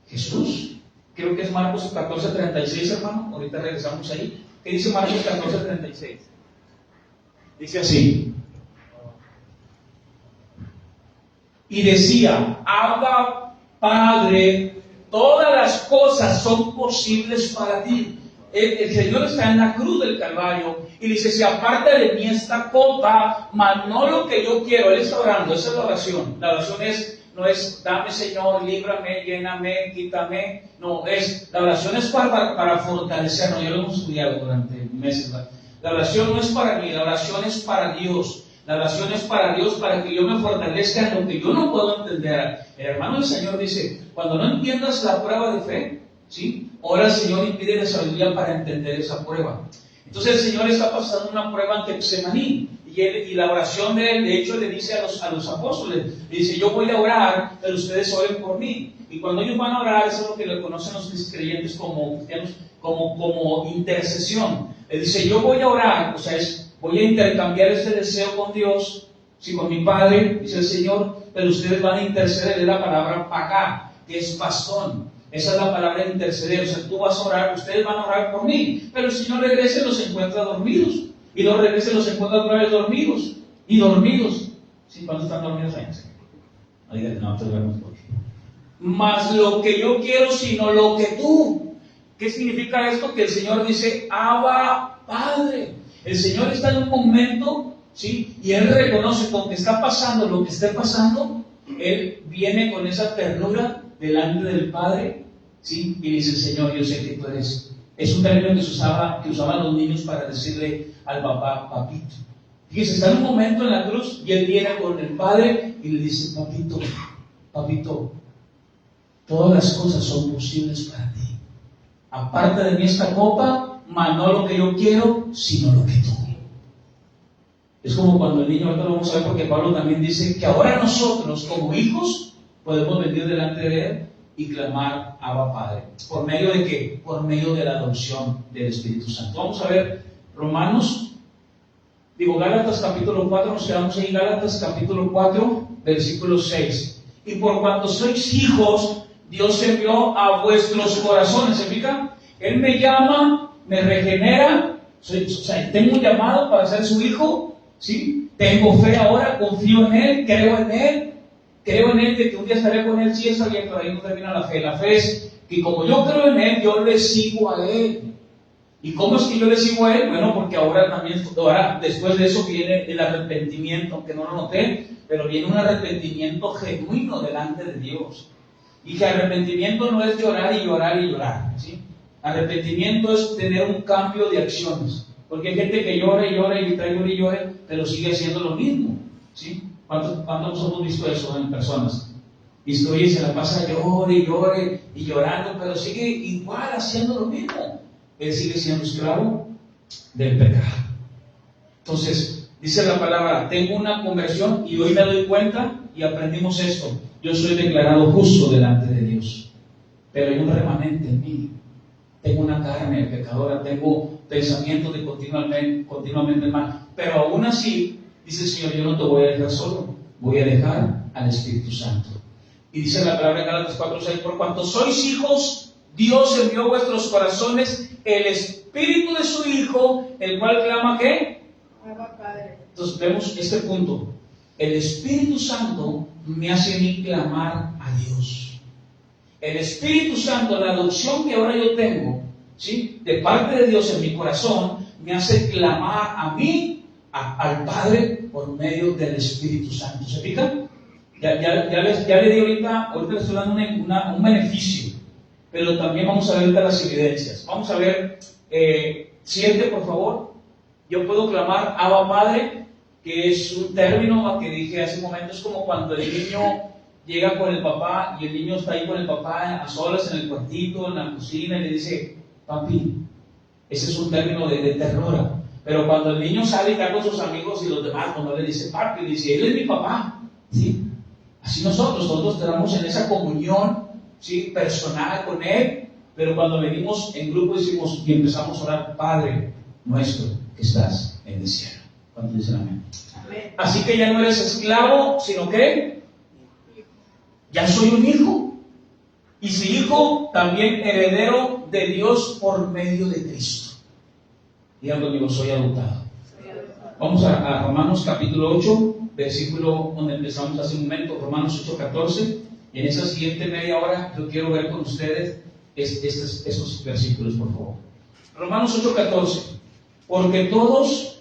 Jesús. Creo que es Marcos 14:36, hermano. Ahorita regresamos ahí. ¿Qué dice Marcos 14:36? Dice así. Y decía, Abba Padre, todas las cosas son posibles para ti. El Señor está en la cruz del Calvario y dice, se aparta de mí esta copa, mas no lo que yo quiero. Él está orando, esa es la oración. La oración no es, dame Señor, líbrame, lléname, quítame. No, la oración es para fortalecernos. Ya lo hemos estudiado durante meses. La oración no es para mí, la oración es para Dios. La oración es para Dios, para que yo me fortalezca en lo que yo no puedo entender. El hermano del Señor dice, cuando no entiendas la prueba de fe, ¿sí? Ora al Señor y pídele sabiduría para entender esa prueba. Entonces el Señor está pasando una prueba en Getsemaní. Y la oración de él, de hecho, le dice a los apóstoles, le dice, yo voy a orar, pero ustedes oren por mí. Y cuando ellos van a orar, eso es lo que le conocen los creyentes como cristianos, como intercesión. Le dice, yo voy a orar, o sea, voy a intercambiar este deseo con Dios, sí, con mi Padre, dice el Señor, pero ustedes van a interceder. Es la palabra pagá, que es bastón. Esa es la palabra interceder. O sea, tú vas a orar, ustedes van a orar por mí, pero el Señor regresa y los encuentra dormidos. Y los regresa y los encuentra otra vez dormidos. Y dormidos. ¿Sí? ¿Cuántos están dormidos ahí? No, te duermes porque. Más lo que yo quiero, sino lo que tú. ¿Qué significa esto? Que el Señor dice, Abba Padre. El Señor está en un momento, ¿sí? Y Él reconoce con que está pasando lo que esté pasando. Él viene con esa ternura delante del Padre, ¿sí? Y dice, Señor, yo sé que tú eres. Es un término que usaban los niños para decirle al papá, papito. Fíjese, está en un momento en la cruz y Él viene con el Padre y le dice, papito, papito, todas las cosas son posibles para ti. Aparte de mí esta copa, mas no lo que yo quiero, sino lo que tú. Es como cuando el niño, ahorita lo vamos a ver porque Pablo también dice que ahora nosotros como hijos podemos venir delante de Él y clamar Abba Padre. ¿Por medio de qué? Por medio de la adopción del Espíritu Santo. Vamos a ver Gálatas capítulo 4, nos quedamos ahí, Gálatas capítulo 4, versículo 6. Y por cuanto sois hijos, Dios envió a vuestros corazones. ¿Se fijan? Él me llama, me regenera, tengo un llamado para ser su hijo, ¿sí? Tengo fe ahora, confío en Él, creo en Él de que un día estaré con Él. Sí, está bien, pero ahí no termina la fe. La fe es que como yo creo en Él, yo le sigo a Él. ¿Y cómo es que yo le sigo a Él? Bueno, porque ahora después de eso viene el arrepentimiento, aunque no lo noté, pero viene un arrepentimiento genuino delante de Dios. Y que arrepentimiento no es llorar y llorar y llorar, ¿sí? Arrepentimiento es tener un cambio de acciones. Porque hay gente que llora y llora y trae y llora, pero sigue haciendo lo mismo, ¿sí? ¿Cuántos hemos visto eso en personas? Y oye, se la pasa llore y llorando, pero sigue igual haciendo lo mismo. Él sigue siendo esclavo del pecado. Entonces, dice la palabra, tengo una conversión y hoy me doy cuenta y aprendimos esto. Yo soy declarado justo delante de Dios, pero hay un remanente en mí. Tengo una carne pecadora, tengo pensamientos de continuamente mal, pero aún así, dice el Señor, yo no te voy a dejar solo, voy a dejar al Espíritu Santo. Y dice la palabra en Gálatas 4:6, por cuanto sois hijos, Dios envió a vuestros corazones el Espíritu de su Hijo, el cual clama ¿qué? Abba Padre. Entonces vemos este punto. El Espíritu Santo me hace a mí clamar a Dios. El Espíritu Santo, la adopción que ahora yo tengo, ¿sí? De parte de Dios en mi corazón, me hace clamar a mí, al Padre, por medio del Espíritu Santo. ¿Se fijan? Ya le di ahorita le estoy dando un beneficio, pero también vamos a ver ahorita las evidencias. Vamos a ver 7, por favor. Yo puedo clamar Abba Padre, que es un término que dije hace un momento, es como cuando el niño llega con el papá y el niño está ahí con el papá a solas en el cuartito, en la cocina, y le dice, papi, ese es un término de terror. Pero cuando el niño sale y está con sus amigos y los demás, cuando le dice, papi, dice, él es mi papá. ¿Sí? Así nosotros estamos en esa comunión, ¿sí?, personal con él, pero cuando venimos en grupo decimos y empezamos a orar, Padre nuestro que estás en el cielo. ¿Cuántos dicen amén? Amén? Así que ya no eres esclavo, sino que ya soy un hijo. Y si hijo, también heredero de Dios por medio de Cristo. Digan conmigo, soy adoptado. Vamos a Romanos capítulo 8, versículo donde empezamos hace un momento, Romanos 8:14. En esa siguiente media hora yo quiero ver con ustedes estos versículos, por favor. Romanos 8:14. Porque todos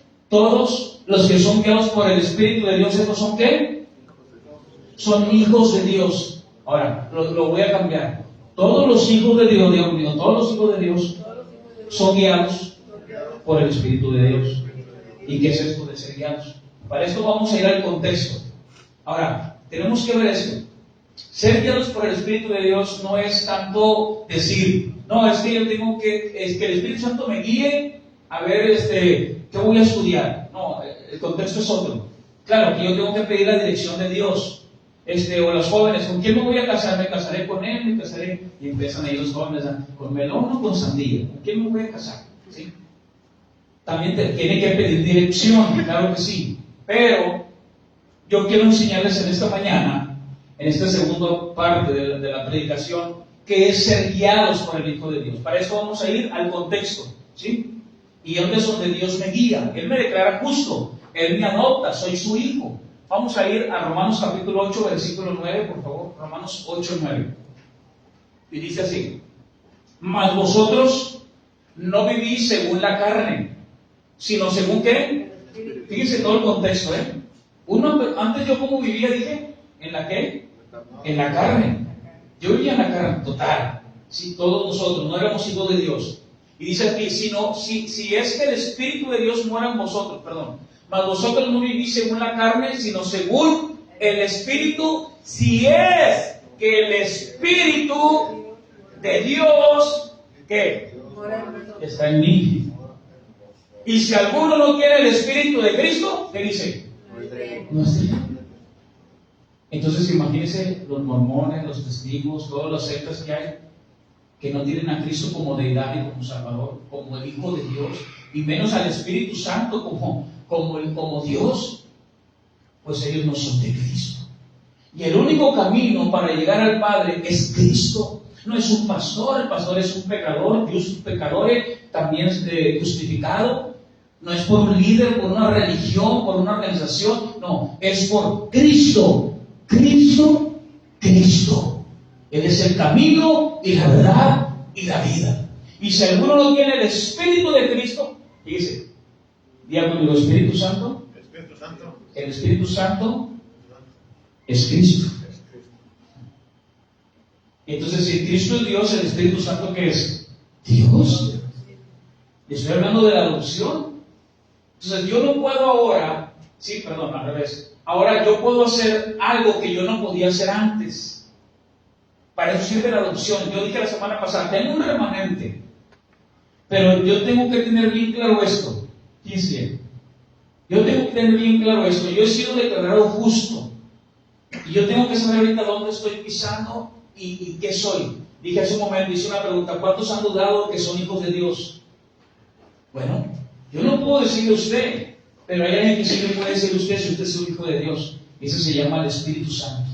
los que son guiados por el Espíritu de Dios, ¿estos son qué? Son hijos de Dios. Ahora, lo voy a cambiar. Todos los hijos de Dios, Dios mío, todos los hijos de Dios son guiados por el Espíritu de Dios. ¿Y qué es esto de ser guiados? Para esto vamos a ir al contexto. Ahora, tenemos que ver esto. Ser guiados por el Espíritu de Dios no es tanto decir, no, es que yo tengo que el Espíritu Santo me guíe a ver qué voy a estudiar. No, el contexto es otro. Claro que yo tengo que pedir la dirección de Dios. O los jóvenes, ¿con quién me voy a casar? Me casaré con él, me casaré. Y empiezan ahí los jóvenes, ¿con melón o con sandía? ¿Con quién me voy a casar? ¿Sí? También tiene que pedir dirección, claro que sí. Pero yo quiero enseñarles en esta mañana, en esta segunda parte de la predicación, que es ser guiados por el Hijo de Dios. Para eso vamos a ir al contexto, ¿sí? Y es donde Dios me guía. Él me declara justo, Él me adopta, soy su hijo. Vamos a ir a Romanos capítulo 8, versículo 9, por favor. Romanos 8, 9. Y dice así: mas vosotros no vivís según la carne, sino según ¿qué? Fíjense todo el contexto, antes yo como vivía, dije, ¿en la qué? En la carne. Yo vivía en la carne, total. Sí, todos nosotros no éramos hijos de Dios. Y dice aquí, si es que el Espíritu de Dios mora en vosotros, mas vosotros no vivís según la carne, sino según el Espíritu, si es que el Espíritu de Dios, ¿qué? Está en mí. Y si alguno no tiene el Espíritu de Cristo, ¿qué dice? No está. Entonces imagínense los mormones, los testigos, todas las sectas que hay, que no tienen a Cristo como deidad y como Salvador, como el Hijo de Dios, y menos al Espíritu Santo como Dios, pues ellos no son de Cristo. Y el único camino para llegar al Padre es Cristo. No es un pastor, el pastor es un pecador, Dios es un pecador, también es justificado. No es por un líder, por una religión, por una organización, no, es por Cristo. Cristo. Él es el camino y la verdad y la vida. Y si alguno no tiene el Espíritu de Cristo, dice, diga conmigo, Espíritu Santo. El Espíritu Santo es Cristo. Entonces, si Cristo es Dios, el Espíritu Santo, ¿qué es? Dios. Estoy hablando de la adopción. Entonces, yo no puedo ahora, al revés. Ahora yo puedo hacer algo que yo no podía hacer antes. Para eso sirve la adopción. Yo dije la semana pasada, tengo un remanente, pero yo tengo que tener bien claro esto. Fíjense, yo tengo que tener bien claro esto. Yo he sido declarado justo. Y yo tengo que saber ahorita dónde estoy pisando y qué soy. Dije hace un momento, hice una pregunta: ¿cuántos han dudado que son hijos de Dios? Bueno, yo no puedo decirle a usted, pero hay alguien que sí le puede decir a usted si usted es un hijo de Dios. Ese se llama el Espíritu Santo.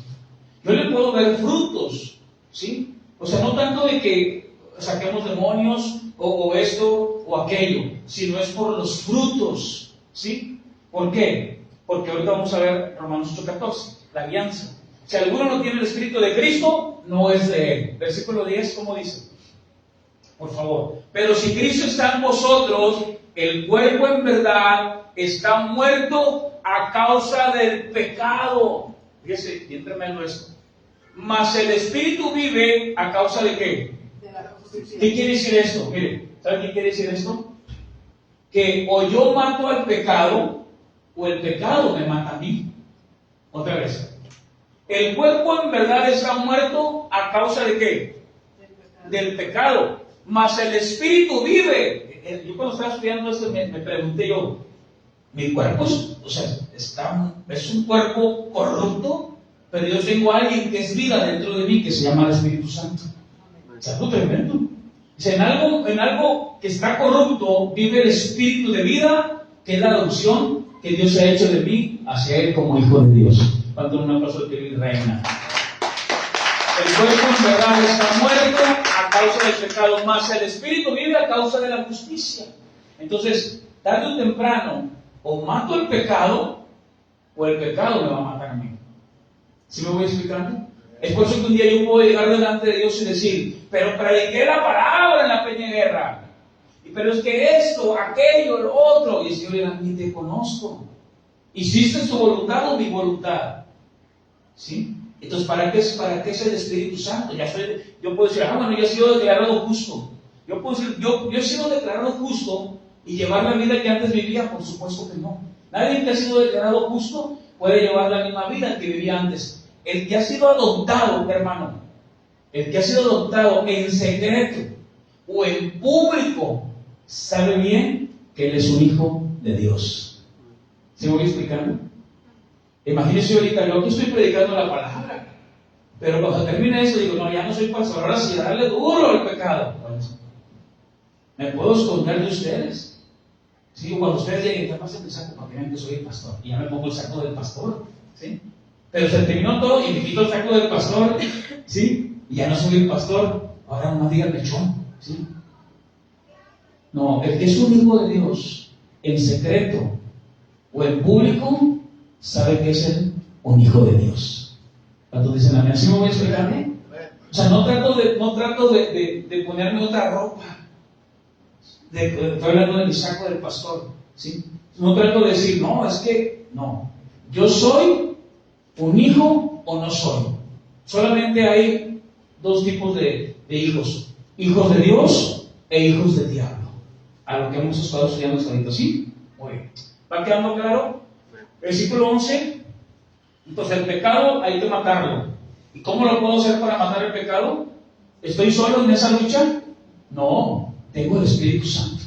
Yo le puedo ver frutos, ¿sí? O sea, no tanto de que saquemos demonios o esto o aquello, sino es por los frutos, ¿sí? ¿Por qué? Porque ahorita vamos a ver Romanos 8:14, la alianza. Si alguno no tiene el Espíritu de Cristo, no es de él. Versículo 10, ¿cómo dice? Por favor. Pero si Cristo está en vosotros, el cuerpo en verdad está muerto a causa del pecado. Fíjese, bien tremendo esto. Mas el Espíritu vive a causa de ¿qué? De la justicia. ¿Qué quiere decir esto? Mire, ¿sabe qué quiere decir esto? Que o yo mato al pecado, o el pecado me mata a mí. Otra vez. El cuerpo en verdad está muerto a causa de ¿qué? Del pecado. Mas el espíritu vive. Yo cuando estaba estudiando esto me pregunté yo, mi cuerpo es un cuerpo corrupto, pero yo tengo a alguien que es vida dentro de mí, que se llama el Espíritu Santo. Es algo tremendo. En algo que está corrupto vive el espíritu de vida, que es la adopción que Dios ha hecho de mí hacia Él como hijo de Dios. Cuando un aplauso que Él reina. El cuerpo en verdad está muerto a causa del pecado, más el espíritu vive a causa de la justicia. Entonces, tarde o temprano, o mato el pecado, o el pecado me va a matar a mí. ¿Sí me voy explicando? Es por eso que un día yo puedo llegar delante de Dios y decir, pero prediqué la palabra en la peña guerra. Pero es que esto, aquello, lo otro. Y el Señor dirá, ni te conozco. ¿Hiciste tu voluntad o mi voluntad? ¿Sí? Entonces, ¿para qué es el Espíritu Santo? Yo puedo decir, bueno, yo he sido declarado justo. Yo puedo decir, yo he sido declarado justo y llevar la vida que antes vivía, por supuesto que no. Nadie que ha sido declarado justo puede llevar la misma vida que vivía antes. El que ha sido adoptado, hermano, el que ha sido adoptado en secreto o en público, sabe bien que él es un hijo de Dios. ¿Se me voy explicando? Imagínense ahorita, yo aquí estoy predicando la palabra, pero cuando termine eso digo, no, ya no soy pastor, ahora sí, darle duro al pecado. ¿Me puedo esconder de ustedes? ¿Sí? Cuando ustedes lleguen, ¿qué pasa el saco? Para que vean que soy el pastor. Y ya me pongo el saco del pastor. ¿Sí? Pero se terminó todo y me quito el saco del pastor. ¿Sí? Y ya no soy el pastor. Ahora no diga mechón. ¿Sí? No, el que es un hijo de Dios en secreto o en público sabe que es un hijo de Dios. ¿Cuántos dicen amén? ¿Sí me voy a explicar? O sea, no trato de ponerme otra ropa. Estoy hablando de mi saco del pastor. ¿Sí? No trato de decir, no, es que no. Yo soy un hijo o no soy. Solamente hay dos tipos de hijos: hijos de Dios e hijos del diablo. A lo que hemos estado estudiando hasta ahorita. ¿Sí? Muy bien. ¿Va quedando claro? Versículo 11. Entonces, el pecado hay que matarlo. ¿Y cómo lo puedo hacer para matar el pecado? ¿Estoy solo en esa lucha? No, tengo el Espíritu Santo.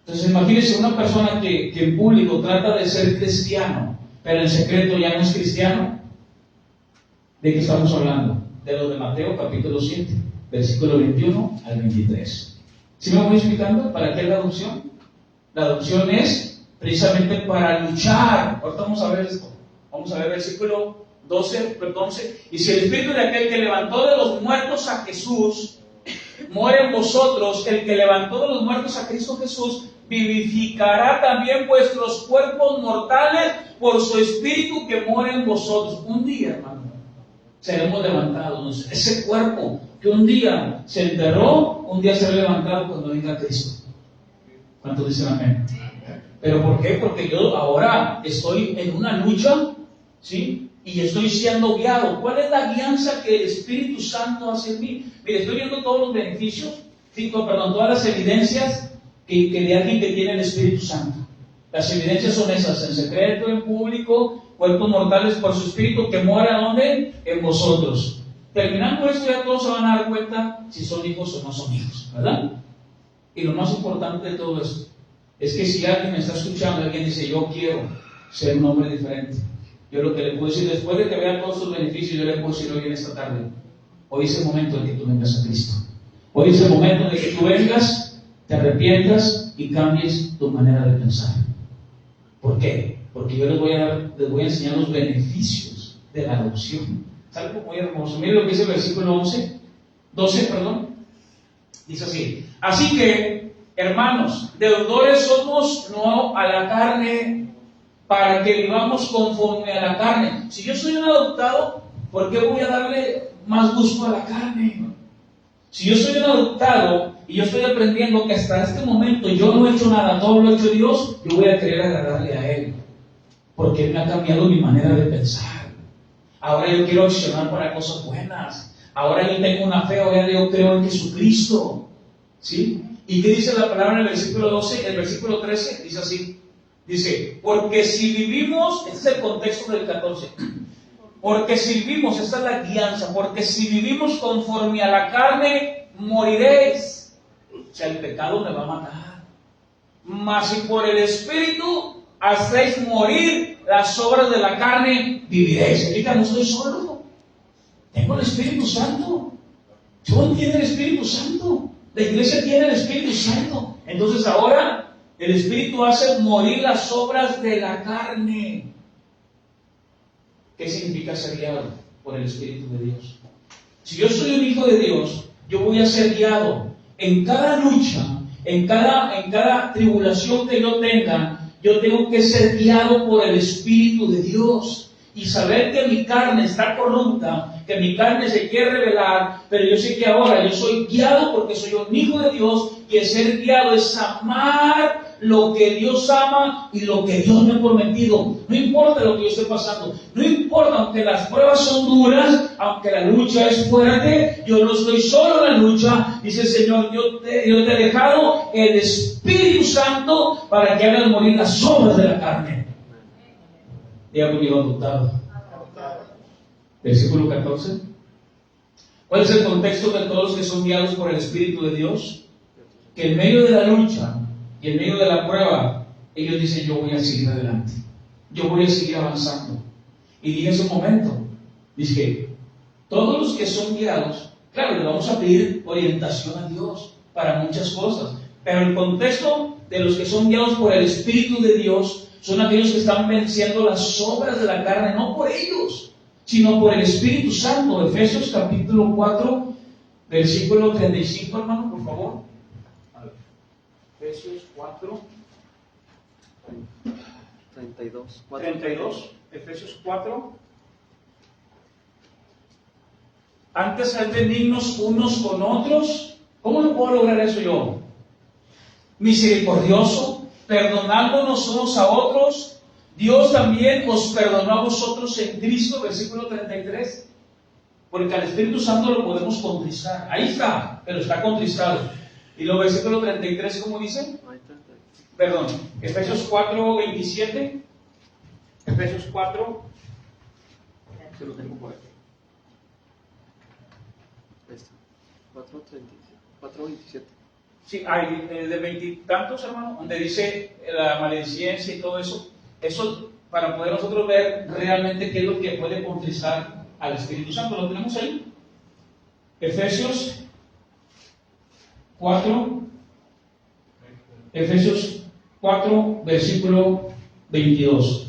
Entonces, imagínense una persona que en público trata de ser cristiano, pero en secreto ya no es cristiano. ¿De qué estamos hablando? De lo de Mateo capítulo 7, versículo 21 al 23. ¿Sí me voy explicando? ¿Para qué es la adopción? La adopción es precisamente para luchar. Ahorita vamos a ver esto. Vamos a ver versículo 11. Y si el espíritu de aquel que levantó de los muertos a Jesús muere en vosotros, el que levantó de los muertos a Cristo Jesús vivificará también vuestros cuerpos mortales por su espíritu que mora en vosotros. Un día, hermano, seremos levantados. Ese cuerpo que un día se enterró, un día será levantado cuando venga Cristo. ¿Cuántos dicen amén? ¿Pero por qué? Porque yo ahora estoy en una lucha, ¿sí? Y estoy siendo guiado. ¿Cuál es la guianza que el Espíritu Santo hace en mí? Mire, estoy viendo todos los beneficios, todas las evidencias que de alguien que tiene el Espíritu Santo. Las evidencias son esas: en secreto, en público, cuerpos mortales por su Espíritu que mora ¿dónde? En vosotros. Terminando esto, ya todos se van a dar cuenta si son hijos o no son hijos, ¿verdad? Y lo más importante de todo esto es que si alguien me está escuchando, alguien dice, yo quiero ser un hombre diferente, yo lo que le puedo decir, después de que vea todos sus beneficios, yo le puedo decir hoy en esta tarde, hoy es el momento de que tú vengas a Cristo. Hoy es el momento de que tú vengas, te arrepientas y cambies tu manera de pensar. ¿Por qué? Porque yo les voy a enseñar los beneficios de la adopción. Es algo muy hermoso. Miren lo que dice el versículo 12. Dice así: así que, hermanos, deudores somos no a la carne, para que vivamos conforme a la carne. Si yo soy un adoptado, ¿por qué voy a darle más gusto a la carne? Si yo soy un adoptado y yo estoy aprendiendo que hasta este momento yo no he hecho nada, todo lo ha hecho Dios, yo voy a querer agradarle a Él, porque Él me ha cambiado mi manera de pensar. Ahora yo quiero accionar para cosas buenas. Ahora yo tengo una fe, ahora yo creo en Jesucristo. ¿Sí? ¿Y qué dice la palabra en el versículo 12? El versículo 13 dice así. Dice, porque si vivimos, este es el contexto del 14. Porque si vivimos, esta es la guianza, porque si vivimos conforme a la carne, moriréis. O sea, el pecado me va a matar. Mas si por el Espíritu hacéis morir las obras de la carne, viviréis. Significa, no estoy solo. Tengo el Espíritu Santo. John tiene el Espíritu Santo. La iglesia tiene el Espíritu Santo. Entonces ahora el Espíritu hace morir las obras de la carne. ¿Qué significa ser guiado por el Espíritu de Dios? Si yo soy un hijo de Dios, yo voy a ser guiado en cada lucha, en cada tribulación que yo tenga. Yo tengo que ser guiado por el Espíritu de Dios y saber que mi carne está corrupta, que mi carne se quiere rebelar, pero yo sé que ahora yo soy guiado porque soy un hijo de Dios, y el ser guiado es amar lo que Dios ama y lo que Dios me ha prometido. No importa lo que yo esté pasando, no importa, aunque las pruebas son duras, aunque la lucha es fuerte, yo no estoy solo en la lucha. Dice el Señor, yo te he dejado el Espíritu Santo para que hagas morir las obras de la carne. Diga conmigo, adoptado. Versículo 14. ¿Cuál es el contexto de todos los que son guiados por el Espíritu de Dios? Que en medio de la lucha y en medio de la prueba, ellos dicen, yo voy a seguir adelante, yo voy a seguir avanzando. Y dije en ese momento, dije, todos los que son guiados, claro, le vamos a pedir orientación a Dios para muchas cosas, pero el contexto de los que son guiados por el Espíritu de Dios son aquellos que están venciendo las obras de la carne, no por ellos, sino por el Espíritu Santo. Efesios capítulo 4, versículo 35, hermano, por favor. Efesios 4, 32, Efesios 4. Antes sed benignos unos con otros. ¿Cómo lo puedo lograr eso yo? Misericordioso, perdonándonos unos a otros. Dios también os perdonó a vosotros en Cristo, versículo 33. Porque al Espíritu Santo lo podemos contristar. Ahí está, pero está contristado. Y luego versículo 33, ¿cómo dice? Perdón, Efesios 4, 27. Efesios 4. Se lo tengo por aquí. 4:27. Sí, hay de veintitantos, hermano, donde dice la maledicencia y todo eso. Eso para poder nosotros ver realmente qué es lo que puede contristar al Espíritu Santo. ¿Lo tenemos ahí? Efesios 4, versículo 22.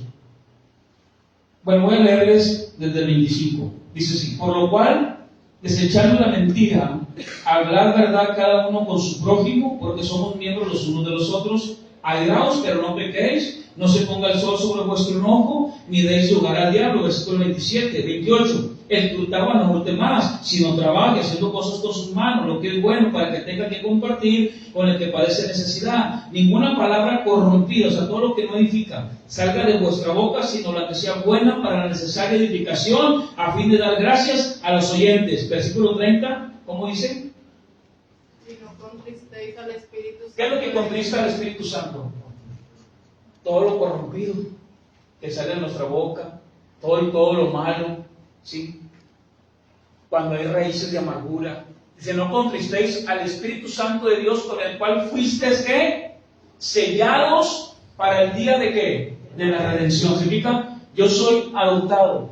Bueno, voy a leerles desde el 25. Dice así: por lo cual, desechando la mentira, hablad verdad cada uno con su prójimo, porque somos miembros los unos de los otros. Airaos, pero no pequéis, no se ponga el sol sobre vuestro enojo, ni deis lugar al diablo. Versículo 27, 28. El que hurtaba no hurte más, sino trabaje haciendo cosas con sus manos, lo que es bueno, para que tenga que compartir con el que padece necesidad. Ninguna palabra corrompida, o sea, todo lo que no edifica, salga de vuestra boca, sino la que sea buena para la necesaria edificación, a fin de dar gracias a los oyentes. Versículo 30, ¿cómo dice? Si no contristéis al Espíritu Santo. ¿Qué es lo que contrista al Espíritu Santo? Todo lo corrompido que sale de nuestra boca, todo lo malo, ¿sí? Cuando hay raíces de amargura. Dice, no contristéis al Espíritu Santo de Dios, con el cual fuisteis, ¿qué? Sellados para el día de ¿qué? De la redención. Significa, yo soy adoptado.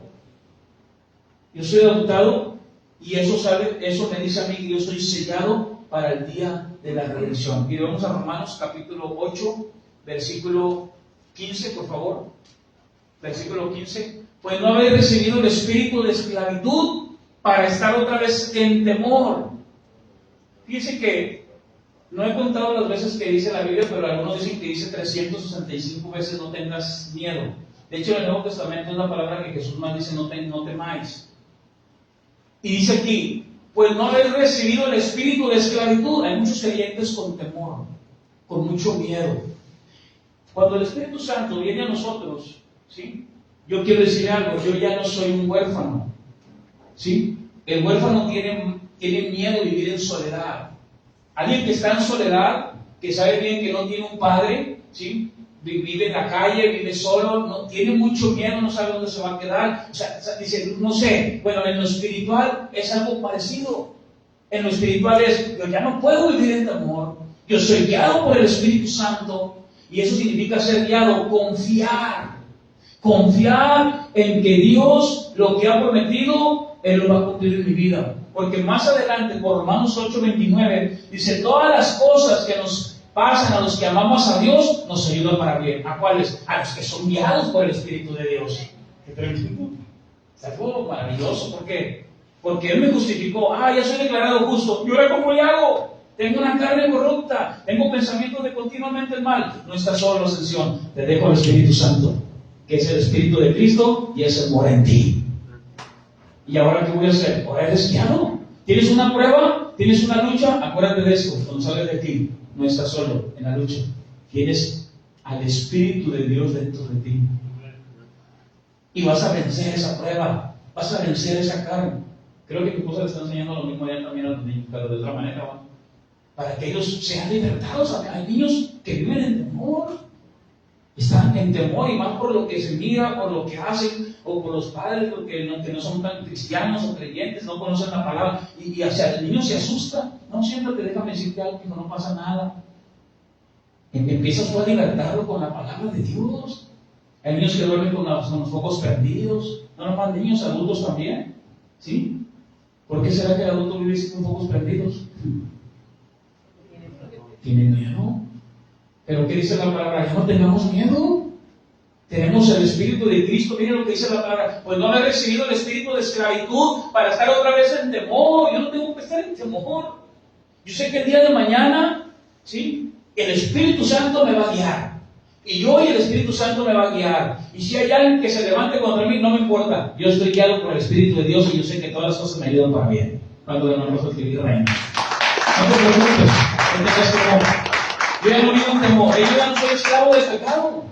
Yo soy adoptado, y eso me dice a mí que yo soy sellado para el día de la redención. Y vamos a Romanos capítulo 8, versículo 15, por favor. Versículo 15. Pues no habéis recibido el espíritu de esclavitud para estar otra vez en temor. Fíjense que no he contado las veces que dice la Biblia, pero algunos dicen que dice 365 veces no tengas miedo. De hecho, en el Nuevo Testamento es la palabra que Jesús más dice, no temáis. Y dice aquí, pues no habéis recibido el espíritu de esclavitud. Hay muchos creyentes con temor, con mucho miedo. Cuando el Espíritu Santo viene a nosotros, ¿sí? Yo quiero decir algo, yo ya no soy un huérfano, ¿sí? El huérfano tiene miedo de vivir en soledad. Alguien que está en soledad, que sabe bien que no tiene un padre, ¿sí? vive en la calle, vive solo, no, tiene mucho miedo, no sabe dónde se va a quedar. O sea, dice, no sé, bueno, en lo espiritual es algo parecido. En lo espiritual es, yo ya no puedo vivir en temor, yo soy guiado por el Espíritu Santo, y eso significa ser guiado, confiar en que Dios lo que ha prometido, Él lo va a cumplir en mi vida. Porque más adelante, por Romanos 8:29, dice, todas las cosas que nos pasan a los que amamos a Dios, nos ayudan para bien. ¿A cuáles? A los que son guiados por el Espíritu de Dios. ¿Qué tremendo? Es algo maravilloso. ¿Por qué? Porque Él me justificó. Ya soy declarado justo. ¿Y ahora cómo le hago? Tengo una carne corrupta. Tengo pensamientos de continuamente el mal. No estás solo, ascensión. Te dejo al Espíritu Santo, que es el Espíritu de Cristo, y ese mora en ti. ¿Y ahora qué voy a hacer? Ahora eres guiado. ¿Tienes una prueba? ¿Tienes una lucha? Acuérdate de esto. Cuando sales de ti, no estás solo en la lucha. Tienes al Espíritu de Dios dentro de ti. Y vas a vencer esa prueba. Vas a vencer esa carne. Creo que tu esposa le está enseñando lo mismo ya también a los niños, pero de otra manera, ¿va? Para que ellos sean libertados. Hay niños que viven en temor. Están en temor, y más por lo que se mira, por lo que hacen, o por los padres que no son tan cristianos o creyentes, no conocen la palabra, y hacia el niño se asusta. No, siéntate, déjame decirte algo, que no pasa nada. Empiezas tú a libertarlo con la palabra de Dios. Hay niños que duermen con los focos prendidos, no nomás niños, adultos también, ¿sí? ¿Por qué será que el adulto vive sin focos prendidos? Tiene miedo. Pero ¿qué dice la palabra? Ya no tengamos miedo. Tenemos el Espíritu de Cristo. Miren lo que dice la palabra. Pues no he recibido el espíritu de esclavitud para estar otra vez en temor. Yo no tengo que estar en temor. Yo sé que el día de mañana, ¿sí?, el Espíritu Santo me va a guiar. Y yo y el Espíritu Santo me va a guiar. Y si hay alguien que se levante contra mí, no me importa. Yo estoy guiado por el Espíritu de Dios, y yo sé que todas las cosas me ayudan para bien. Cuando demás adquirir reino. No te preocupes. Entonces, yo ya no vivo en temor. Yo ya no soy esclavo del pecado.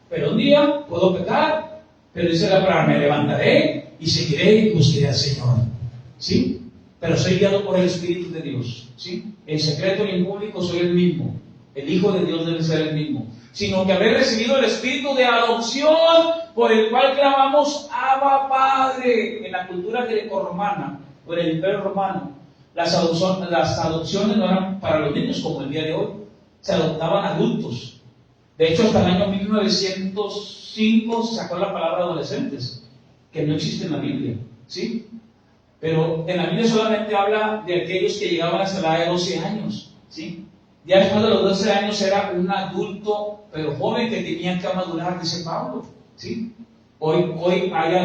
Pero un día puedo pecar. Pero dice la palabra, me levantaré y seguiré y buscaré al Señor. ¿Sí? Pero soy guiado por el Espíritu de Dios. ¿Sí? En secreto y en público soy el mismo. El Hijo de Dios debe ser el mismo. Sino que haber recibido el Espíritu de adopción, por el cual clamamos Abba Padre. En la cultura greco-romana, o en el Imperio Romano, las adopciones no eran para los niños como el día de hoy. Se adoptaban adultos. De hecho, hasta el año 1905 se sacó la palabra adolescentes, que no existe en la Biblia, ¿sí? Pero en la Biblia solamente habla de aquellos que llegaban hasta la edad de 12 años, ¿sí? Ya después de los 12 años era un adulto, pero joven, que tenía que madurar, dice Pablo, ¿sí? Hoy hay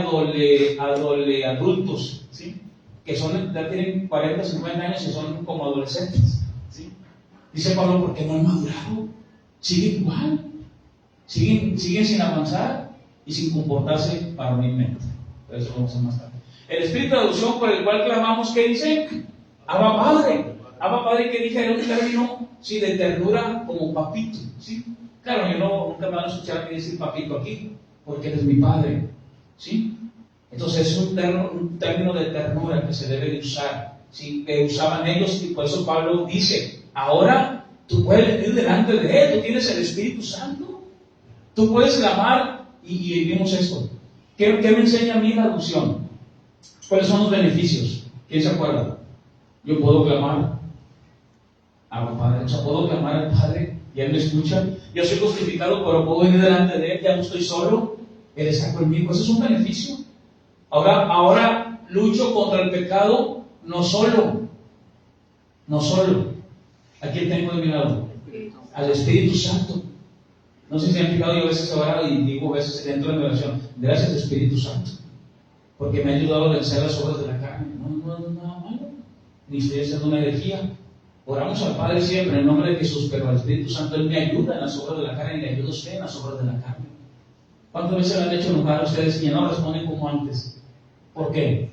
adultos, ¿sí?, que ya tienen 40, 50 años y son como adolescentes, ¿sí? Dice Pablo, porque no han madurado, siguen igual, siguen sin avanzar y sin comportarse varonilmente. Por eso vamos a más tarde. El Espíritu de adopción, por el cual clamamos, ¿qué dice? Abba Padre. Abba Padre, que dije, era un término, sí, de ternura, como papito, ¿sí? Claro, nunca me van a escuchar a mí decir papito aquí, porque eres mi padre, ¿sí? Entonces es un término de ternura que se debe de usar, ¿sí?, que usaban ellos, y por eso Pablo dice, ahora tú puedes venir delante de Él, tú tienes el Espíritu Santo, tú puedes clamar, y vimos esto. ¿Qué me enseña a mí la adopción? ¿Cuáles son los beneficios? ¿Quién se acuerda? Yo puedo clamar a Padre, o sea, puedo clamar al Padre y Él me escucha. Yo soy justificado, pero puedo ir delante de Él, ya no estoy solo, Él está conmigo. Eso es un beneficio. Ahora lucho contra el pecado, no solo. ¿A quién tengo de mi lado? Al Espíritu Santo. No sé si han fijado, yo a veces ahora y digo a veces dentro de mi oración, gracias Espíritu Santo, porque me ha ayudado a vencer las obras de la carne. No es nada malo, ni estoy haciendo una herejía. Oramos al Padre siempre en el nombre de Jesús, pero al Espíritu Santo Él me ayuda en las obras de la carne y le ayuda a usted en las obras de la carne. ¿Cuántas veces le han hecho enojar a ustedes y ya no responden como antes? ¿Por qué?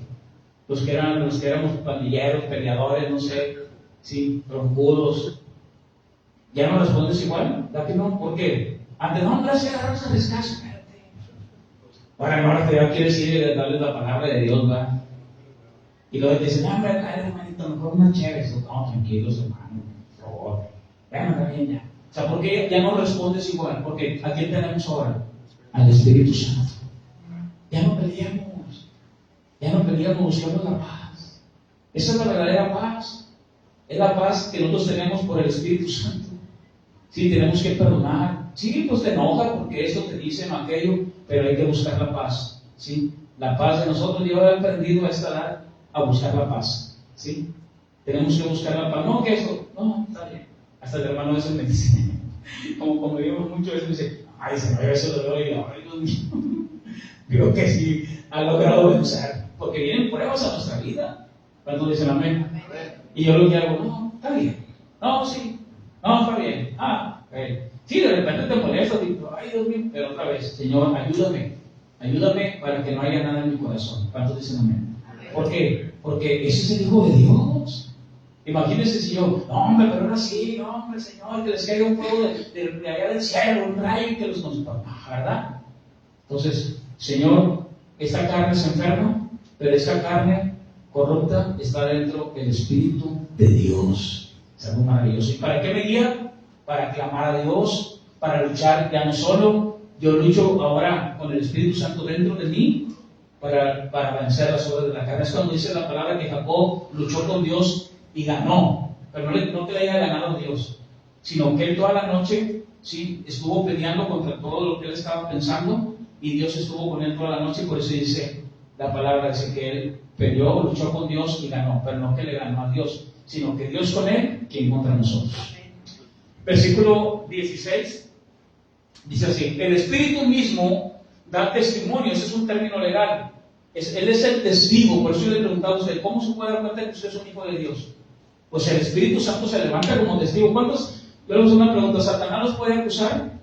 Los que éramos pandilleros, peleadores, no sé, sí, troncudos, ¿ya no respondes igual? ¿Da que no? ¿Por qué? Antes, no, gracias, ahora se descansa, espérate. Ahora te ya quieres ir y darles la palabra de Dios, ¿verdad? Y luego te dicen, hombre, hermanito, mejor unas chéveres. No, tranquilos, hermano, por favor. Vean, está bien ya. O sea, ¿por qué ya no respondes igual? Porque ¿a quién tenemos ahora? Al Espíritu Santo. Ya no peleamos. Ya no peleamos, buscamos la paz. Esa es la verdadera paz. Es la paz que nosotros tenemos por el Espíritu Santo. Sí, tenemos que perdonar. Sí, pues te enoja porque esto te dicen o aquello, pero hay que buscar la paz. ¿Sí? La paz de nosotros, yo he aprendido a esta edad a buscar la paz. ¿Sí? Tenemos que buscar la paz. No, que esto, no, está bien. Hasta el hermano eso me dice, como vivimos mucho, eso me dice, ay, se me ve ese dolor y ay, Dios mío. Creo que sí ha logrado vencer, porque vienen pruebas a nuestra vida. Cuando dicen amén. Y yo lo que hago, no, está bien. No, sí. No, está bien. Sí, de repente te molesta, digo, ay, Dios mío, pero otra vez, Señor, ayúdame para que no haya nada en mi corazón. ¿Cuántos dicen amén? ¿Por qué? Porque ese es el Hijo de Dios. Imagínense si yo, no, hombre, pero ahora sí, no, hombre, Señor, que les caiga un fuego de allá del cielo, un rayo que los nos, ¿verdad? Entonces, Señor, esta carne se enferma, pero esta carne corrupta está dentro del Espíritu de Dios. Es algo maravilloso. ¿Y para qué me guía? Para clamar a Dios, para luchar ya no solo. Yo lucho ahora con el Espíritu Santo dentro de mí para vencer las obras de la carne. Es cuando dice la palabra que Jacob luchó con Dios y ganó, pero no que le haya ganado a Dios, sino que él toda la noche sí estuvo peleando contra todo lo que él estaba pensando y Dios estuvo con él toda la noche. Por eso dice la palabra, dice que él peleó, luchó con Dios y ganó, pero no que le ganó a Dios, sino que Dios con él, quien contra nosotros. Versículo 16 dice así: el Espíritu mismo da testimonio. Ese es un término legal. Él es el testigo. Por eso yo le preguntaba a usted, ¿cómo se puede dar cuenta que usted es un hijo de Dios? Pues el Espíritu Santo se levanta como testigo. ¿Cuántos? Yo les hago una pregunta: ¿Satanás los puede acusar?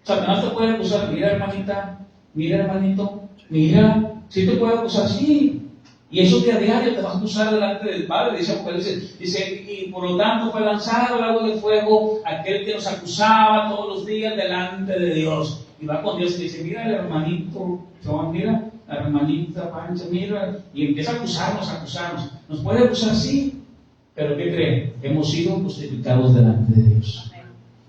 ¿Satanás te puede acusar? Mira, hermanita, mira, hermanito, mira, ¿sí te puede acusar? Sí. Y eso de a diario te va a acusar delante del Padre. Dice, y por lo tanto fue lanzado al lago de fuego aquel que nos acusaba todos los días delante de Dios. Y va con Dios y dice, mira el hermanito Joan, mira la hermanita Pancha, mira, y empieza a acusarnos. ¿Nos puede acusar? Sí. ¿Pero qué creen? Hemos sido justificados delante de Dios.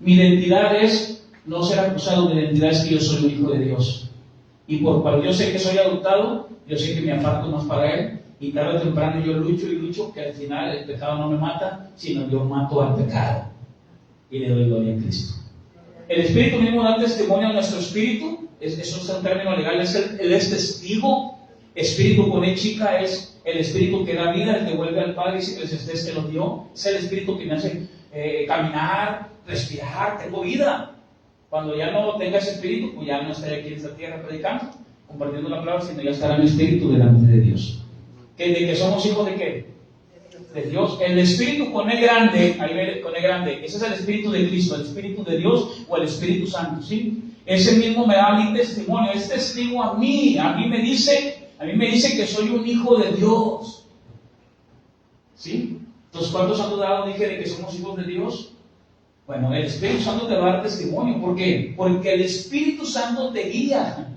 Mi identidad es no ser acusado, mi identidad es que yo soy un hijo de Dios. Y por cual yo sé que soy adoptado, yo sé que me aparto más para Él, y tarde o temprano yo lucho, que al final el pecado no me mata, sino yo mato al pecado. Y le doy gloria a Cristo. El Espíritu mismo da testimonio a nuestro espíritu. Eso es un término legal, Él es testigo. Espíritu con E chica es el espíritu que da vida, el que vuelve al Padre, dice que Eclesiastés que lo dio. Es el espíritu que me hace caminar, respirar, tengo vida. Cuando ya no tenga ese espíritu, pues ya no estaré aquí en esta tierra predicando, compartiendo la palabra, sino ya estará mi espíritu delante de Dios. ¿De que somos hijos de qué? De Dios. El espíritu con E grande, ahí ve con E grande, ese es el espíritu de Cristo, el espíritu de Dios o el Espíritu Santo, ¿sí? Ese mismo me da mi testimonio, es testigo a mí me dice que soy un hijo de Dios, ¿sí? Entonces, ¿cuántos han dudado? Dije de que somos hijos de Dios. Bueno, el Espíritu Santo te va a dar testimonio. ¿Por qué? Porque el Espíritu Santo te guía.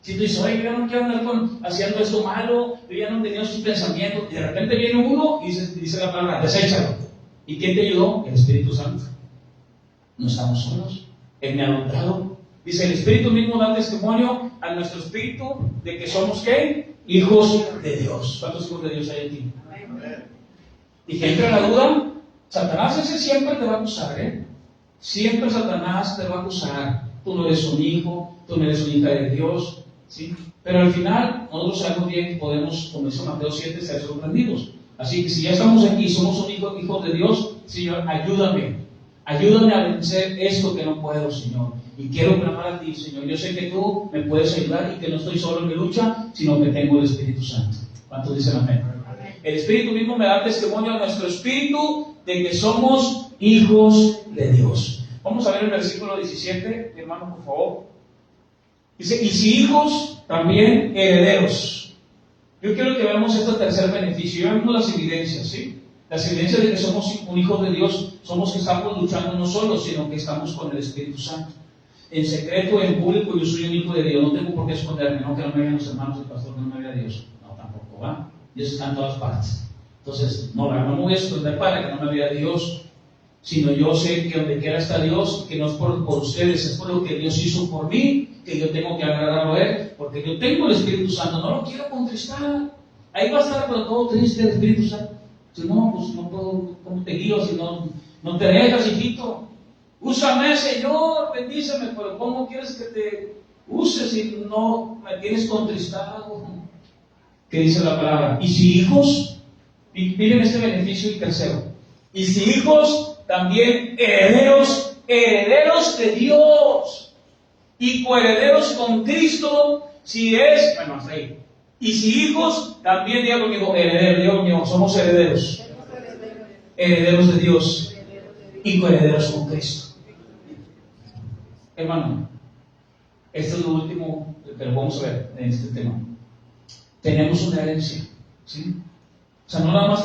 Si tú dices, oye, yo no quiero andar haciendo esto malo, yo ya no tenía sus pensamientos, y de repente viene uno y dice la palabra, deséchalo. ¿Y quién te ayudó? El Espíritu Santo. No estamos solos. Él me ha adoptado. Dice, el Espíritu mismo da testimonio a nuestro espíritu de que somos, ¿qué? Hijos de Dios. ¿Cuántos hijos de Dios hay aquí? Y que entra la duda. Satanás ese siempre te va a acusar, ¿eh? Siempre Satanás te va a acusar. Tú no eres un hijo, tú no eres una hija de Dios, ¿sí? Pero al final, nosotros sabemos bien que podemos, como dice Mateo 7, ser sorprendidos. Así que si ya estamos aquí y somos un hijo de Dios, Señor, ayúdame a vencer esto que no puedo, Señor. Y quiero clamar a ti, Señor. Yo sé que tú me puedes ayudar y que no estoy solo en mi lucha, sino que tengo el Espíritu Santo. ¿Cuántos dicen amén? El Espíritu mismo me da testimonio a nuestro espíritu de que somos hijos de Dios. Vamos a ver el versículo 17, hermano, por favor. Dice, y si hijos, también herederos. Yo quiero que veamos este tercer beneficio. Ya vemos las evidencias, ¿sí? Las evidencias de que somos un hijo de Dios, somos que estamos luchando no solo, sino que estamos con el Espíritu Santo. En secreto, en público, yo soy un hijo de Dios. No tengo por qué esconderme, no que no me vean los hermanos del pastor, que no me vea Dios. No, tampoco, ¿va? Dios está en todas partes. Entonces, no me voy a esconder para que no me vea Dios. sino yo sé que donde quiera está Dios, que no es por ustedes, es por lo que Dios hizo por mí, que yo tengo que agradarlo a Él, porque yo tengo el Espíritu Santo, no lo quiero contristar. Ahí va a estar pero todo triste el Espíritu Santo. Si no, pues no puedo, ¿cómo te guío? Si no te dejas, hijito. Úsame, Señor, bendíceme, pero ¿cómo quieres que te use si no me tienes contristado? ¿Qué dice la palabra? Y si hijos, y miren este beneficio y tercero, y si hijos, también herederos de Dios, y coherederos con Cristo, si es, bueno, hasta ahí. Y si hijos, también diga conmigo, herederos, diga conmigo, somos herederos. Herederos de Dios y coherederos con Cristo. Hermano, esto es lo último que lo vamos a ver en este tema. Tenemos una herencia, ¿sí? O sea, no nada más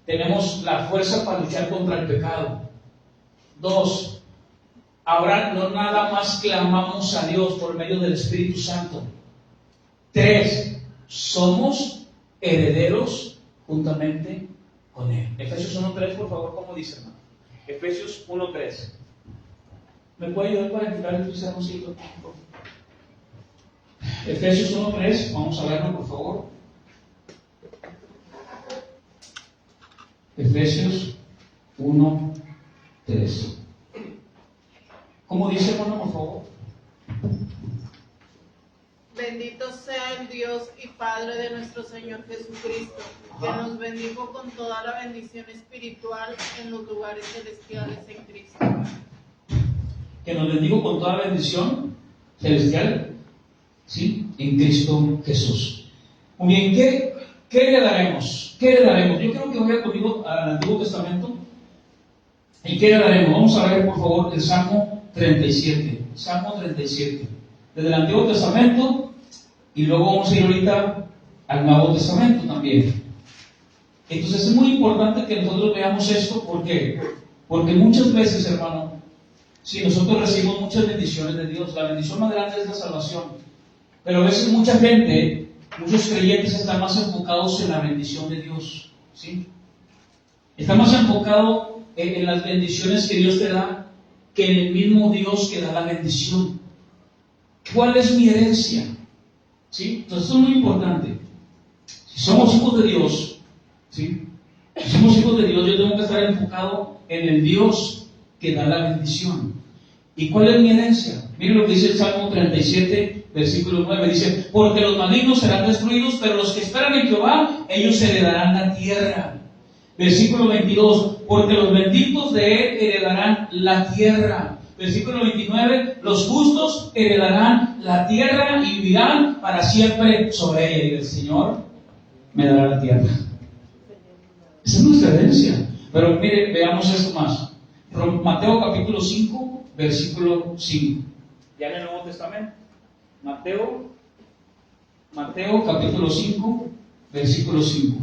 tenemos la fuerza para luchar contra el pecado. 2, ahora no nada más clamamos a Dios por medio del Espíritu Santo. 3, somos herederos juntamente con Él. Efesios 1:3, por favor, ¿cómo dice, hermano? Efesios 1:3. ¿Me puede ayudar para quitar el pizarroncito? Efesios 1:3, vamos a verlo, por favor. Efesios 1:3. ¿Cómo dice, hermano, por favor? Bendito sea el Dios y Padre de nuestro Señor Jesucristo, que nos bendijo con toda la bendición espiritual en los lugares celestiales en Cristo. Que nos bendigo con toda bendición celestial, ¿sí? En Cristo Jesús. Muy bien, ¿qué heredaremos? ¿Qué heredaremos? Yo creo que voy conmigo al Antiguo Testamento. ¿Y qué heredaremos? Vamos a ver, por favor, el Salmo 37. Salmo 37. Desde el Antiguo Testamento, y luego vamos a ir ahorita al Nuevo Testamento también. Entonces es muy importante que nosotros veamos esto. ¿Por qué? Porque muchas veces, hermano, si nosotros recibimos muchas bendiciones de Dios, la bendición más grande es la salvación, pero a veces mucha gente, muchos creyentes están más enfocados en la bendición de Dios, ¿sí? Están más enfocados en las bendiciones que Dios te da que en el mismo Dios que da la bendición. ¿Cuál es mi herencia? ¿Sí? Entonces esto es muy importante. Si somos hijos de Dios, ¿sí? Si somos hijos de Dios, yo tengo que estar enfocado en el Dios que da la bendición. ¿Y cuál es mi herencia? Miren lo que dice el Salmo 37, versículo 9. Dice, porque los malignos serán destruidos, pero los que esperan en Jehová, ellos heredarán la tierra. Versículo 22, porque los benditos de Él heredarán la tierra. Versículo 29, los justos heredarán la tierra y vivirán para siempre sobre ella. Y el Señor me dará la tierra. Esa es nuestra herencia. Pero mire, veamos esto más. Mateo capítulo 5, versículo 5. Ya en el Nuevo Testamento. Mateo capítulo 5, versículo 5.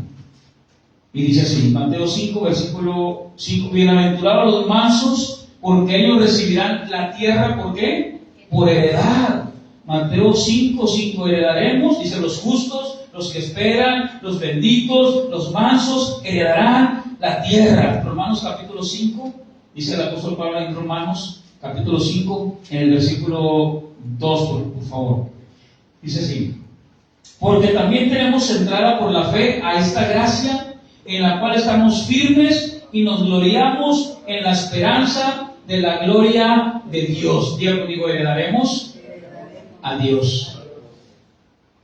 Y dice así, Mateo 5, versículo 5. Bienaventurados los mansos, porque ellos recibirán la tierra, ¿por qué? Por heredad. Mateo 5, 5, heredaremos, dice, los justos, los que esperan, los benditos, los mansos, heredarán la tierra. Romanos capítulo 5, dice el apóstol Pablo en Romanos capítulo 5, en el versículo 2, por favor. Dice así, porque también tenemos entrada por la fe a esta gracia, en la cual estamos firmes y nos gloriamos en la esperanza de la gloria de Dios. Diga conmigo, heredaremos a Dios.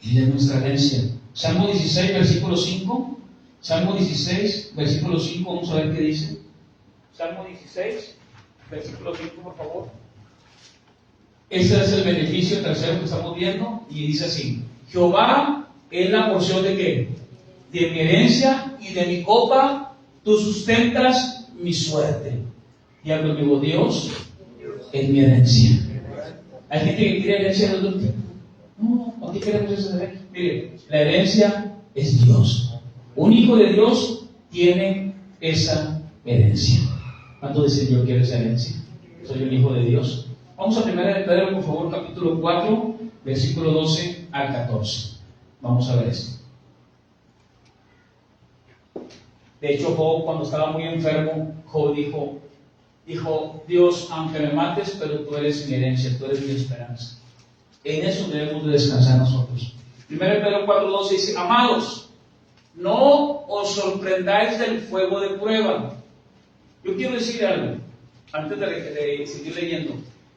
Él es nuestra herencia. Salmo 16, versículo 5. Salmo 16, versículo 5. Vamos a ver qué dice. Salmo 16, versículo 5, por favor. Ese es el beneficio tercero que estamos viendo. Y dice así: Jehová es la porción de ¿qué? De mi herencia y de mi copa, tú sustentas mi suerte. Y hablo conmigo, Dios es mi herencia. Hay gente que quiere herencia de otro tipo. No, aquí queremos esa herencia. Mire, la herencia es Dios. Un hijo de Dios tiene esa herencia. ¿Cuánto dicen yo quiero esa herencia? Soy un hijo de Dios. Vamos a 1 de Pedro, por favor, capítulo 4, versículo 12 al 14. Vamos a ver esto. De hecho, Job, cuando estaba muy enfermo, Job dijo: dijo, Dios, aunque me mates, pero tú eres mi herencia, tú eres mi esperanza. En eso debemos de descansar nosotros. 1 Pedro 4:12 dice, amados, no os sorprendáis del fuego de prueba. Yo quiero decir algo, antes de seguir leyendo.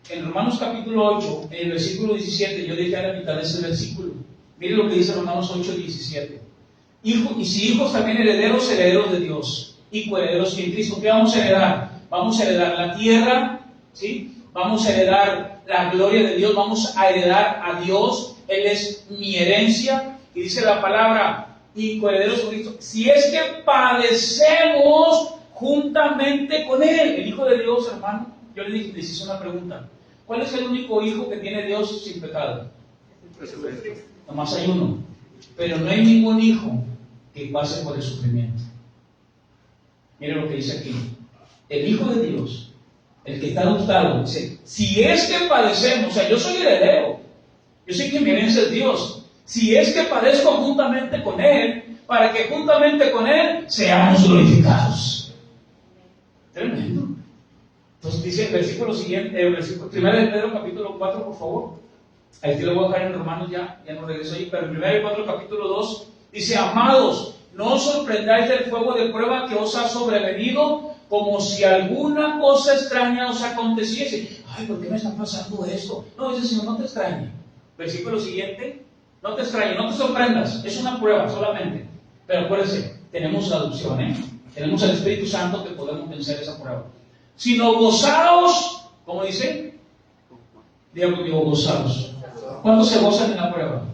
En Romanos capítulo 8, en el versículo 17, yo dije a la mitad de ese versículo. Miren lo que dice Romanos 8:17. Y si hijos también herederos de Dios, y coherederos en Cristo. ¿Qué vamos a heredar? Vamos a heredar la tierra, ¿sí? Vamos a heredar la gloria de Dios, vamos a heredar a Dios. Él es mi herencia. Y dice la palabra, y coherederos con Cristo. Si es que padecemos juntamente con Él. El Hijo de Dios, hermano, yo les hice una pregunta. ¿Cuál es el único hijo que tiene Dios sin pecado? Jesucristo. Nomás hay uno. Pero no hay ningún hijo que pase por el sufrimiento. Miren lo que dice aquí. El Hijo de Dios, el que está adoptado, dice, si es que padecemos, o sea, yo soy heredero, yo sé que mi herencia es Dios, si es que padezco juntamente con Él, para que juntamente con Él seamos glorificados. Tremendo. Entonces dice el versículo siguiente, el versículo 1 de Pedro capítulo 4, por favor. Ahí te lo voy a dejar en Romanos, ya no regreso ahí, pero en 1 de Pedro capítulo 2 dice, amados, no os sorprendáis del fuego de prueba que os ha sobrevenido, como si alguna cosa extraña os aconteciese. Ay, ¿por qué me está pasando esto? No, dice, Señor, no te extrañe. Versículo siguiente, no te extrañe, no te sorprendas, es una prueba solamente. Pero acuérdense, tenemos la adopción, tenemos el Espíritu Santo que podemos vencer esa prueba. Sino gozaos, ¿cómo dice? Digo conmigo, gozaos. ¿Cuándo se gozan en la prueba?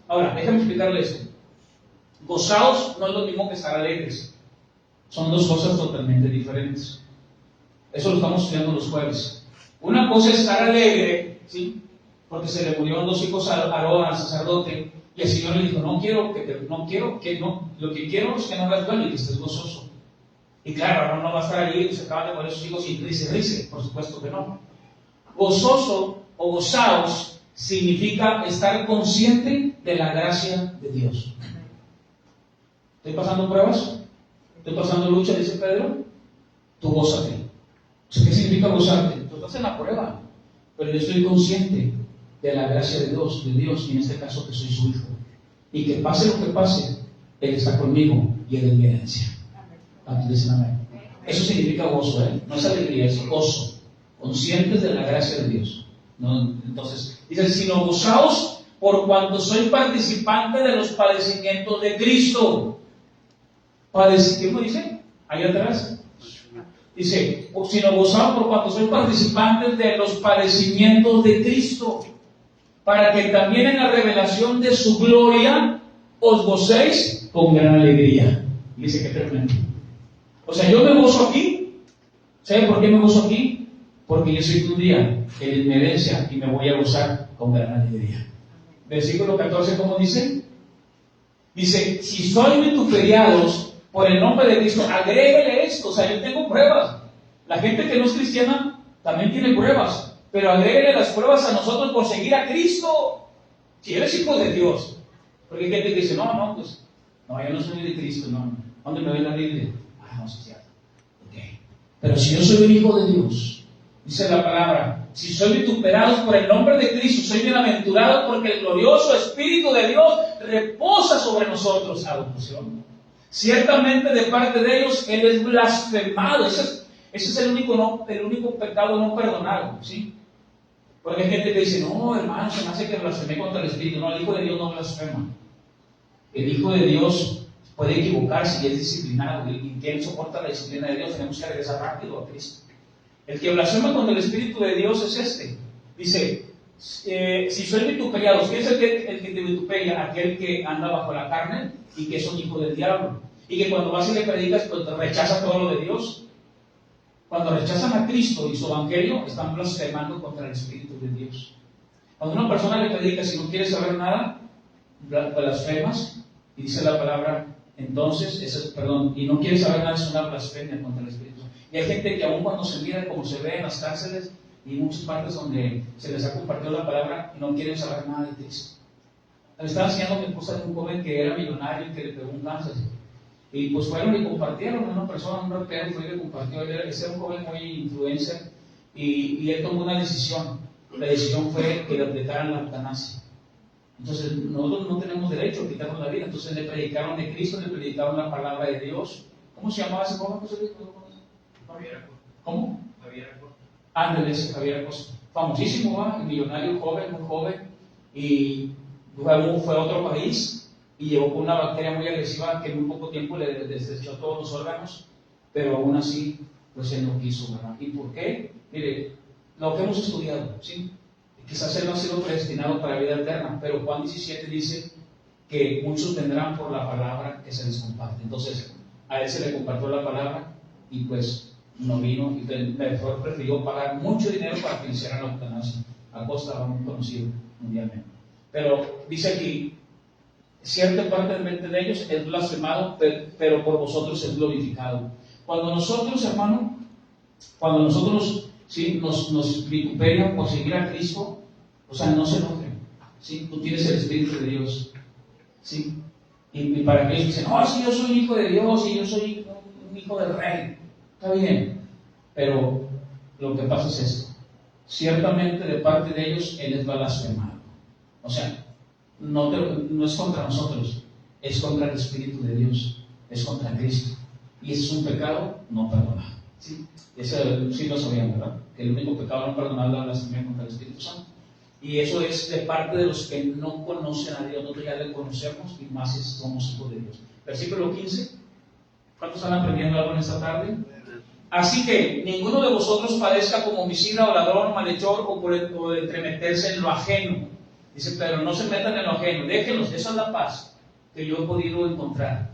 Ahora, déjame explicarle esto. Gozaos no es lo mismo que estar alegres. Son dos cosas totalmente diferentes. Eso lo estamos estudiando los jueves. Una cosa es estar alegre, ¿sí? Porque se le murieron dos hijos a Aarón, al sacerdote, y el Señor le dijo, lo que quiero es que no hagas duelo y que estés gozoso. Y claro, Aarón no va a estar allí, se acaban de morir sus hijos y rice, por supuesto que no. Gozoso o gozaos significa estar consciente de la gracia de Dios. ¿Estoy pasando pruebas? ¿Estoy pasando lucha? Dice Pedro. Tú gózate. ¿Qué significa gozarte? Tú estás en la prueba, pero yo estoy consciente de la gracia de Dios, y en este caso que soy su hijo. Y que pase lo que pase, Él está conmigo y Él es mi herencia. ¿Cuántos dicen amén? Eso significa gozo, no es alegría, es gozo. Conscientes de la gracia de Dios. ¿No? Entonces, dice, sino gozaos por cuanto soy participante de los padecimientos de Cristo. ¿Qué me dice? Ahí atrás. Dice, sino gozaos por cuanto soy participante de los padecimientos de Cristo, para que también en la revelación de su gloria os gocéis con gran alegría. Dice que tremendo. O sea, yo me gozo aquí. ¿Sabe por qué me gozo aquí? Porque yo soy tu día, Él es mi herencia, y me voy a gozar con gran alegría. Versículo 14, ¿cómo dice? Dice, si sois vituperiados por el nombre de Cristo, agrégale esto. O sea, yo tengo pruebas. La gente que no es cristiana también tiene pruebas, pero agrégale las pruebas a nosotros por seguir a Cristo. Si eres hijo de Dios. Porque hay gente que dice, no, yo no soy de Cristo, no. ¿Dónde me ve la Biblia? No es cierto. Okay. Pero si yo soy un hijo de Dios, dice la palabra, si soy vituperados por el nombre de Cristo, soy bienaventurado porque el glorioso Espíritu de Dios reposa sobre nosotros. Adopción. Ciertamente de parte de ellos Él es blasfemado. Ese es el único pecado no perdonado, ¿sí? Porque hay gente que dice, no, hermano, se me hace que blasfemé contra el Espíritu. No, el Hijo de Dios no blasfema. El Hijo de Dios puede equivocarse y es disciplinado. Y quien soporta la disciplina de Dios, tenemos que regresar rápido a Cristo. El que blasfema contra el Espíritu de Dios es este. Dice, si sois vituperiados, ¿quién es el que te vituperia? Aquel que anda bajo la carne y que es un hijo del diablo. Y que cuando vas y le predicas, pues rechaza todo lo de Dios. Cuando rechazan a Cristo y su evangelio, están blasfemando contra el Espíritu de Dios. Cuando una persona le predica, si no quiere saber nada, blasfemas, y dice la palabra, entonces, y no quiere saber nada, es una blasfemia contra el Espíritu. Y hay gente que aún cuando se mira como se ve en las cárceles y en muchas partes donde se les ha compartido la palabra, y no quieren saber nada de Cristo. Le estaba enseñando a mi esposa de un joven que era millonario y que le pegó un cáncer. Y pues fueron y compartieron, una persona, un rapero fue y le compartió, ese era un joven muy influencer, y él tomó una decisión. La decisión fue que le aplicaran la eutanasia. Entonces nosotros no tenemos derecho a quitarnos la vida. Entonces le predicaron de Cristo, le predicaron la palabra de Dios. ¿Cómo se llamaba ese joven? Javier Acosta. ¿Cómo? Javier Acosta. Ándale, ese Javier Acosta. Famosísimo, ¿va? Millonario, joven, muy joven. Y luego fue a otro país y llegó con una bacteria muy agresiva que en muy poco tiempo le destruyó todos los órganos, pero aún así, pues él no quiso, ¿verdad? ¿Y por qué? Mire, lo que hemos estudiado, ¿sí? Quizás él no ha sido predestinado para la vida eterna, pero Juan 17 dice que muchos vendrán por la palabra que se les comparte. Entonces, a él se le compartió la palabra y pues no vino y mejor prefirió pagar mucho dinero para que le hicieran la eutanasia. Acosta muy conocido mundialmente. Pero dice aquí, cierta parte de ellos es blasfemado, pero por vosotros es glorificado. Cuando nosotros, hermano, ¿sí? nos vituperian por seguir a Cristo, o sea, no se enojen, ¿sí? Tú tienes el Espíritu de Dios, ¿sí? Y para aquellos que dicen, no, si yo soy hijo de Dios y yo soy un hijo del rey, está bien, pero lo que pasa es esto: ciertamente de parte de ellos Él es blasfemado. O sea, no es contra nosotros, es contra el Espíritu de Dios, es contra Cristo. Y ese es un pecado no perdonado. ¿Sí? Eso sí lo sabían, ¿verdad? Que el único pecado no perdonado es la blasfemia contra el Espíritu Santo. Y eso es de parte de los que no conocen a Dios. Nosotros ya le conocemos y más si somos hijos de Dios. Versículo 15. ¿Cuántos están aprendiendo algo en esta tarde? Así que ninguno de vosotros padezca como homicida o ladrón o malhechor o de entremeterse en lo ajeno. Dice, pero no se metan en lo ajeno, déjenlos, esa es la paz que yo he podido encontrar,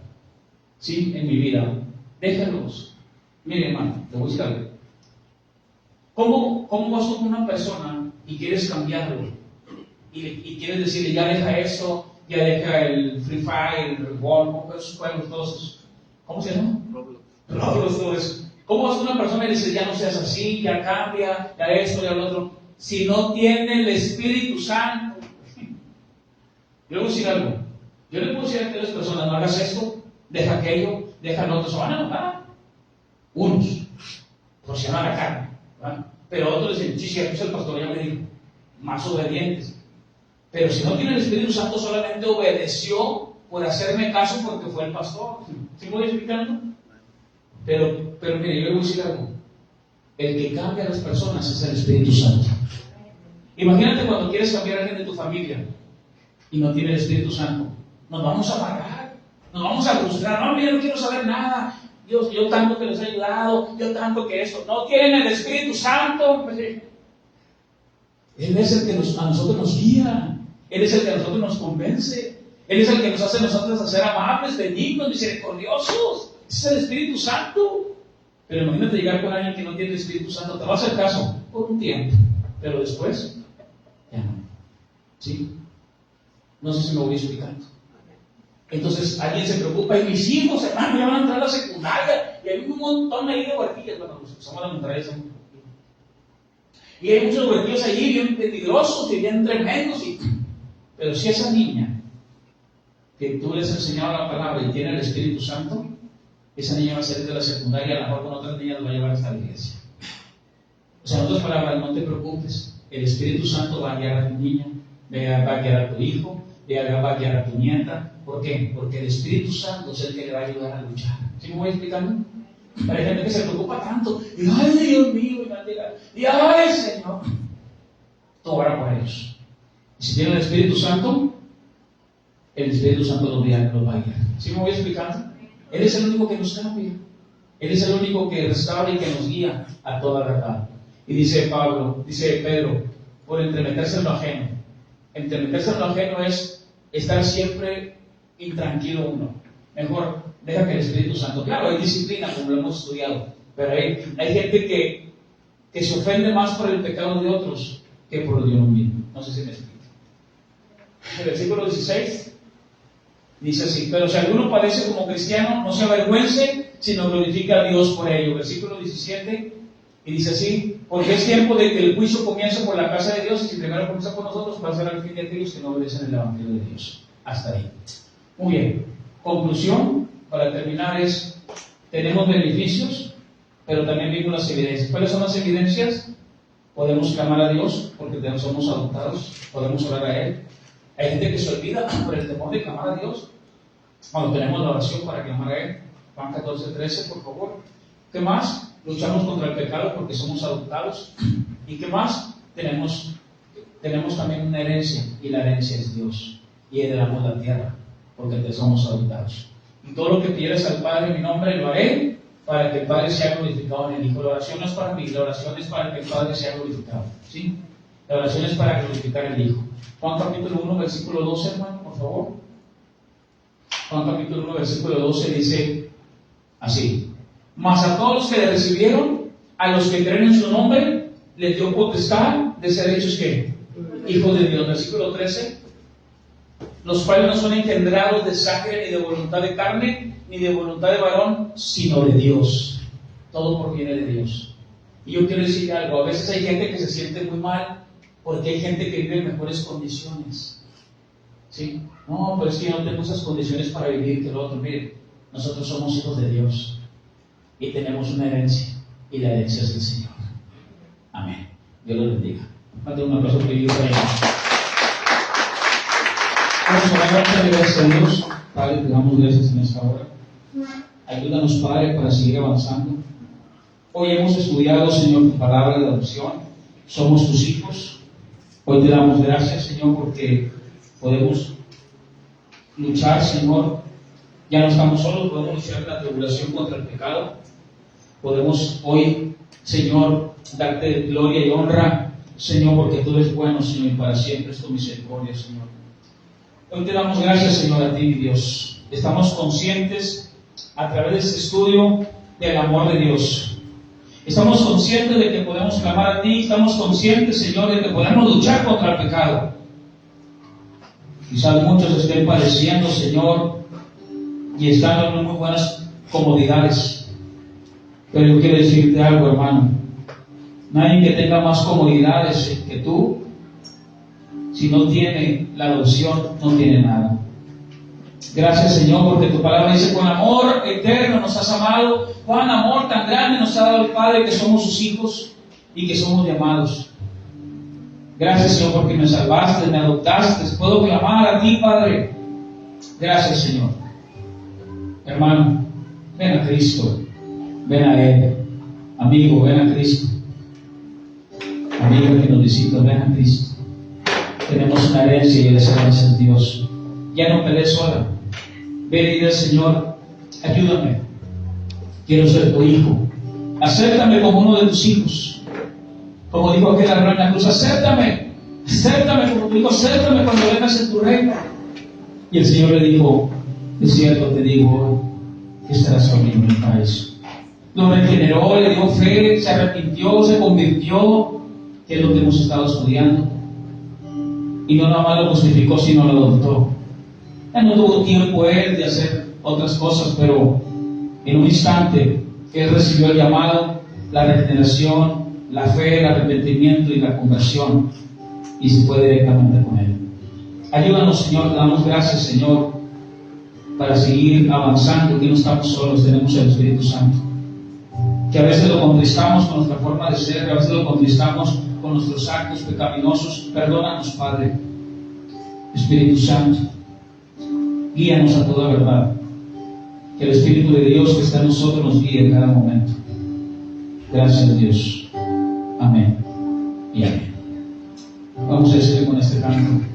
¿sí? En mi vida. Déjenlos. Mire, hermano, te voy a decir algo. ¿Cómo vas tú con una persona y quieres cambiarlo? Y quieres decirle, ya deja esto, ya deja el Free Fire, el World, esos juegos, todos esos. ¿Cómo se llama? Roblox, todo eso. ¿Cómo vas tú con una persona y le dices, ya no seas así, ya cambia, ya esto, ya lo otro? Si no tiene el Espíritu Santo. Yo le voy a decir algo. Yo le puedo decir a aquellas personas, no hagas esto, deja aquello, deja lo otro, se van a enojar. Unos, por si no a la carne, ¿verdad? Pero otros dicen, sí, cierto, el pastor ya me dijo, más obedientes. Pero si no tiene el Espíritu Santo, solamente obedeció por hacerme caso porque fue el pastor. ¿Sí me voy explicando? Pero mire, yo le voy a decir algo. El que cambia a las personas es el Espíritu Santo. Imagínate cuando quieres cambiar a alguien de tu familia y no tiene el Espíritu Santo. Nos vamos a amargar, nos vamos a frustrar. No, mira, no quiero saber nada. Yo tanto que les he ayudado, yo tanto que esto. No tienen el Espíritu Santo. Él es el que a nosotros nos guía. Él es el que a nosotros nos convence. Él es el que nos hace a nosotros a ser amables, benignos, misericordiosos. Ese es el Espíritu Santo. Pero imagínate llegar con alguien que no tiene el Espíritu Santo. Te va a hacer caso por un tiempo, pero después ya no. ¿Sí? No sé si me voy explicando. Entonces alguien se preocupa, y mis hijos, hermano, ya van a entrar a la secundaria, y hay un montón ahí de huertillas. Bueno, pues somos la montaña, y hay muchos huertillos allí bien peligrosos y bien tremendos. Pero si esa niña que tú les has enseñado la palabra y tiene el Espíritu Santo, esa niña va a salir de la secundaria, a lo mejor con otras niñas lo va a llevar hasta la iglesia. O sea, en otras palabras, no te preocupes, el Espíritu Santo va a guiar a tu niña, va a guiar a tu hijo, va a guiar a tu nieta. ¿Por qué? Porque el Espíritu Santo es el que le va a ayudar a luchar. ¿Sí me voy explicando? Hay gente que se preocupa tanto, y ay, Dios mío, y ay, Señor. Todo va por ellos. Y si tienen el Espíritu Santo los va a guiar. ¿Sí me voy explicando? Él es el único que nos cambia. Él es el único que restaura y que nos guía a toda verdad. Y dice Pedro, por entremeterse en lo ajeno. Entremeterse en lo ajeno es estar siempre intranquilo uno. Mejor, deja que el Espíritu Santo... Claro, hay disciplina, como lo hemos estudiado, pero hay gente que se ofende más por el pecado de otros que por el de uno mismo. No sé si me explico. El versículo 16 dice así: pero si alguno padece como cristiano, no se avergüence, sino glorifica a Dios por ello. Versículo 17, y dice así: porque es tiempo de que el juicio comience por la casa de Dios, y si primero comienza por nosotros, va a ser al fin de aquellos que no obedecen el Evangelio de Dios. Hasta ahí. Muy bien. Conclusión, para terminar es, tenemos beneficios, pero también vimos las evidencias. ¿Cuáles son las evidencias? Podemos clamar a Dios porque somos adoptados, podemos orar a Él. Hay gente que se olvida por el temor de clamar a Dios. Cuando tenemos la oración para clamar a Él, Juan 14:13, por favor. ¿Qué más? Luchamos contra el pecado porque somos adoptados. ¿Y qué más? Tenemos también una herencia, y la herencia es Dios. Y heredamos la tierra porque somos adoptados. Y todo lo que pidieras al Padre en mi nombre lo haré, para que el Padre sea glorificado en el Hijo. La oración no es para mí, la oración es para que el Padre sea glorificado. ¿Sí? La oración es para glorificar al Hijo. Juan capítulo 1, versículo 12, hermano, por favor. Juan capítulo 1, versículo 12 dice así: mas a todos los que le recibieron, a los que creen en su nombre, les dio potestad de ser hechos ¿qué? Hijos de Dios. Versículo 13: los cuales no son engendrados de sangre, ni de voluntad de carne, ni de voluntad de varón, sino de Dios. Todo proviene de Dios. Y yo quiero decir algo: a veces hay gente que se siente muy mal porque hay gente que vive en mejores condiciones. ¿Sí? No, pero es que yo no tengo esas condiciones para vivir que lo otro. Mire, nosotros somos hijos de Dios y tenemos una herencia, y la herencia es del Señor. Amén. Dios los bendiga. Mande un aplauso que Dios bendiga. Vamos a dar muchas gracias a Dios. Padre, te damos gracias en esta hora. Ayúdanos, Padre, para seguir avanzando. Hoy hemos estudiado, Señor, tu palabra de adopción. Somos tus hijos. Hoy te damos gracias, Señor, porque podemos luchar, Señor. Ya no estamos solos, podemos luchar en la tribulación contra el pecado. Podemos hoy, Señor, darte gloria y honra, Señor, porque tú eres bueno, Señor, y para siempre es tu misericordia, Señor. Hoy te damos gracias, Señor, a ti, mi Dios. Estamos conscientes, a través de este estudio, del amor de Dios. Estamos conscientes de que podemos clamar a ti. Estamos conscientes, Señor, de que podemos luchar contra el pecado. Quizás muchos estén padeciendo, Señor, y están en muy buenas comodidades. Pero yo quiero decirte algo, hermano. Nadie que tenga más comodidades que tú, si no tiene la adopción, no tiene nada. Gracias, Señor, porque tu palabra dice: con amor eterno nos has amado, cuán amor tan grande nos ha dado el Padre, que somos sus hijos y que somos llamados. Gracias, Señor, porque me salvaste, me adoptaste. Puedo clamar a ti, Padre. Gracias, Señor. Hermano, ven a Cristo, ven a Él. Amigo, ven a Cristo. Amigo que nos visita, ven a Cristo. Tenemos una herencia y esa herencia es Dios. Ya no pelees sola. Ven y dile: Señor, ayúdame. Quiero ser tu hijo. Acéptame como uno de tus hijos. Como dijo aquel ladrón en la cruz: acéptame como tu hijo, acéptame cuando vengas en tu reino. Y el Señor le dijo: es cierto, te digo hoy que estarás conmigo en el paraíso. Lo regeneró, le dio fe, se arrepintió, se convirtió, que es lo que hemos estado estudiando. Y no nada más lo justificó, sino lo adoptó. Ya no tuvo tiempo él de hacer otras cosas, pero en un instante él recibió el llamado, la regeneración, la fe, el arrepentimiento y la conversión, y se fue directamente con él. Ayúdanos, Señor, te damos gracias, Señor, para seguir avanzando, que no estamos solos, tenemos el Espíritu Santo. Que a veces lo contristamos con nuestra forma de ser, a veces lo contristamos con nuestros actos pecaminosos. Perdónanos, Padre. Espíritu Santo, guíanos a toda verdad. Que el Espíritu de Dios que está en nosotros nos guíe en cada momento. Gracias, Dios. Amén y amén. Vamos a decirle con este canto.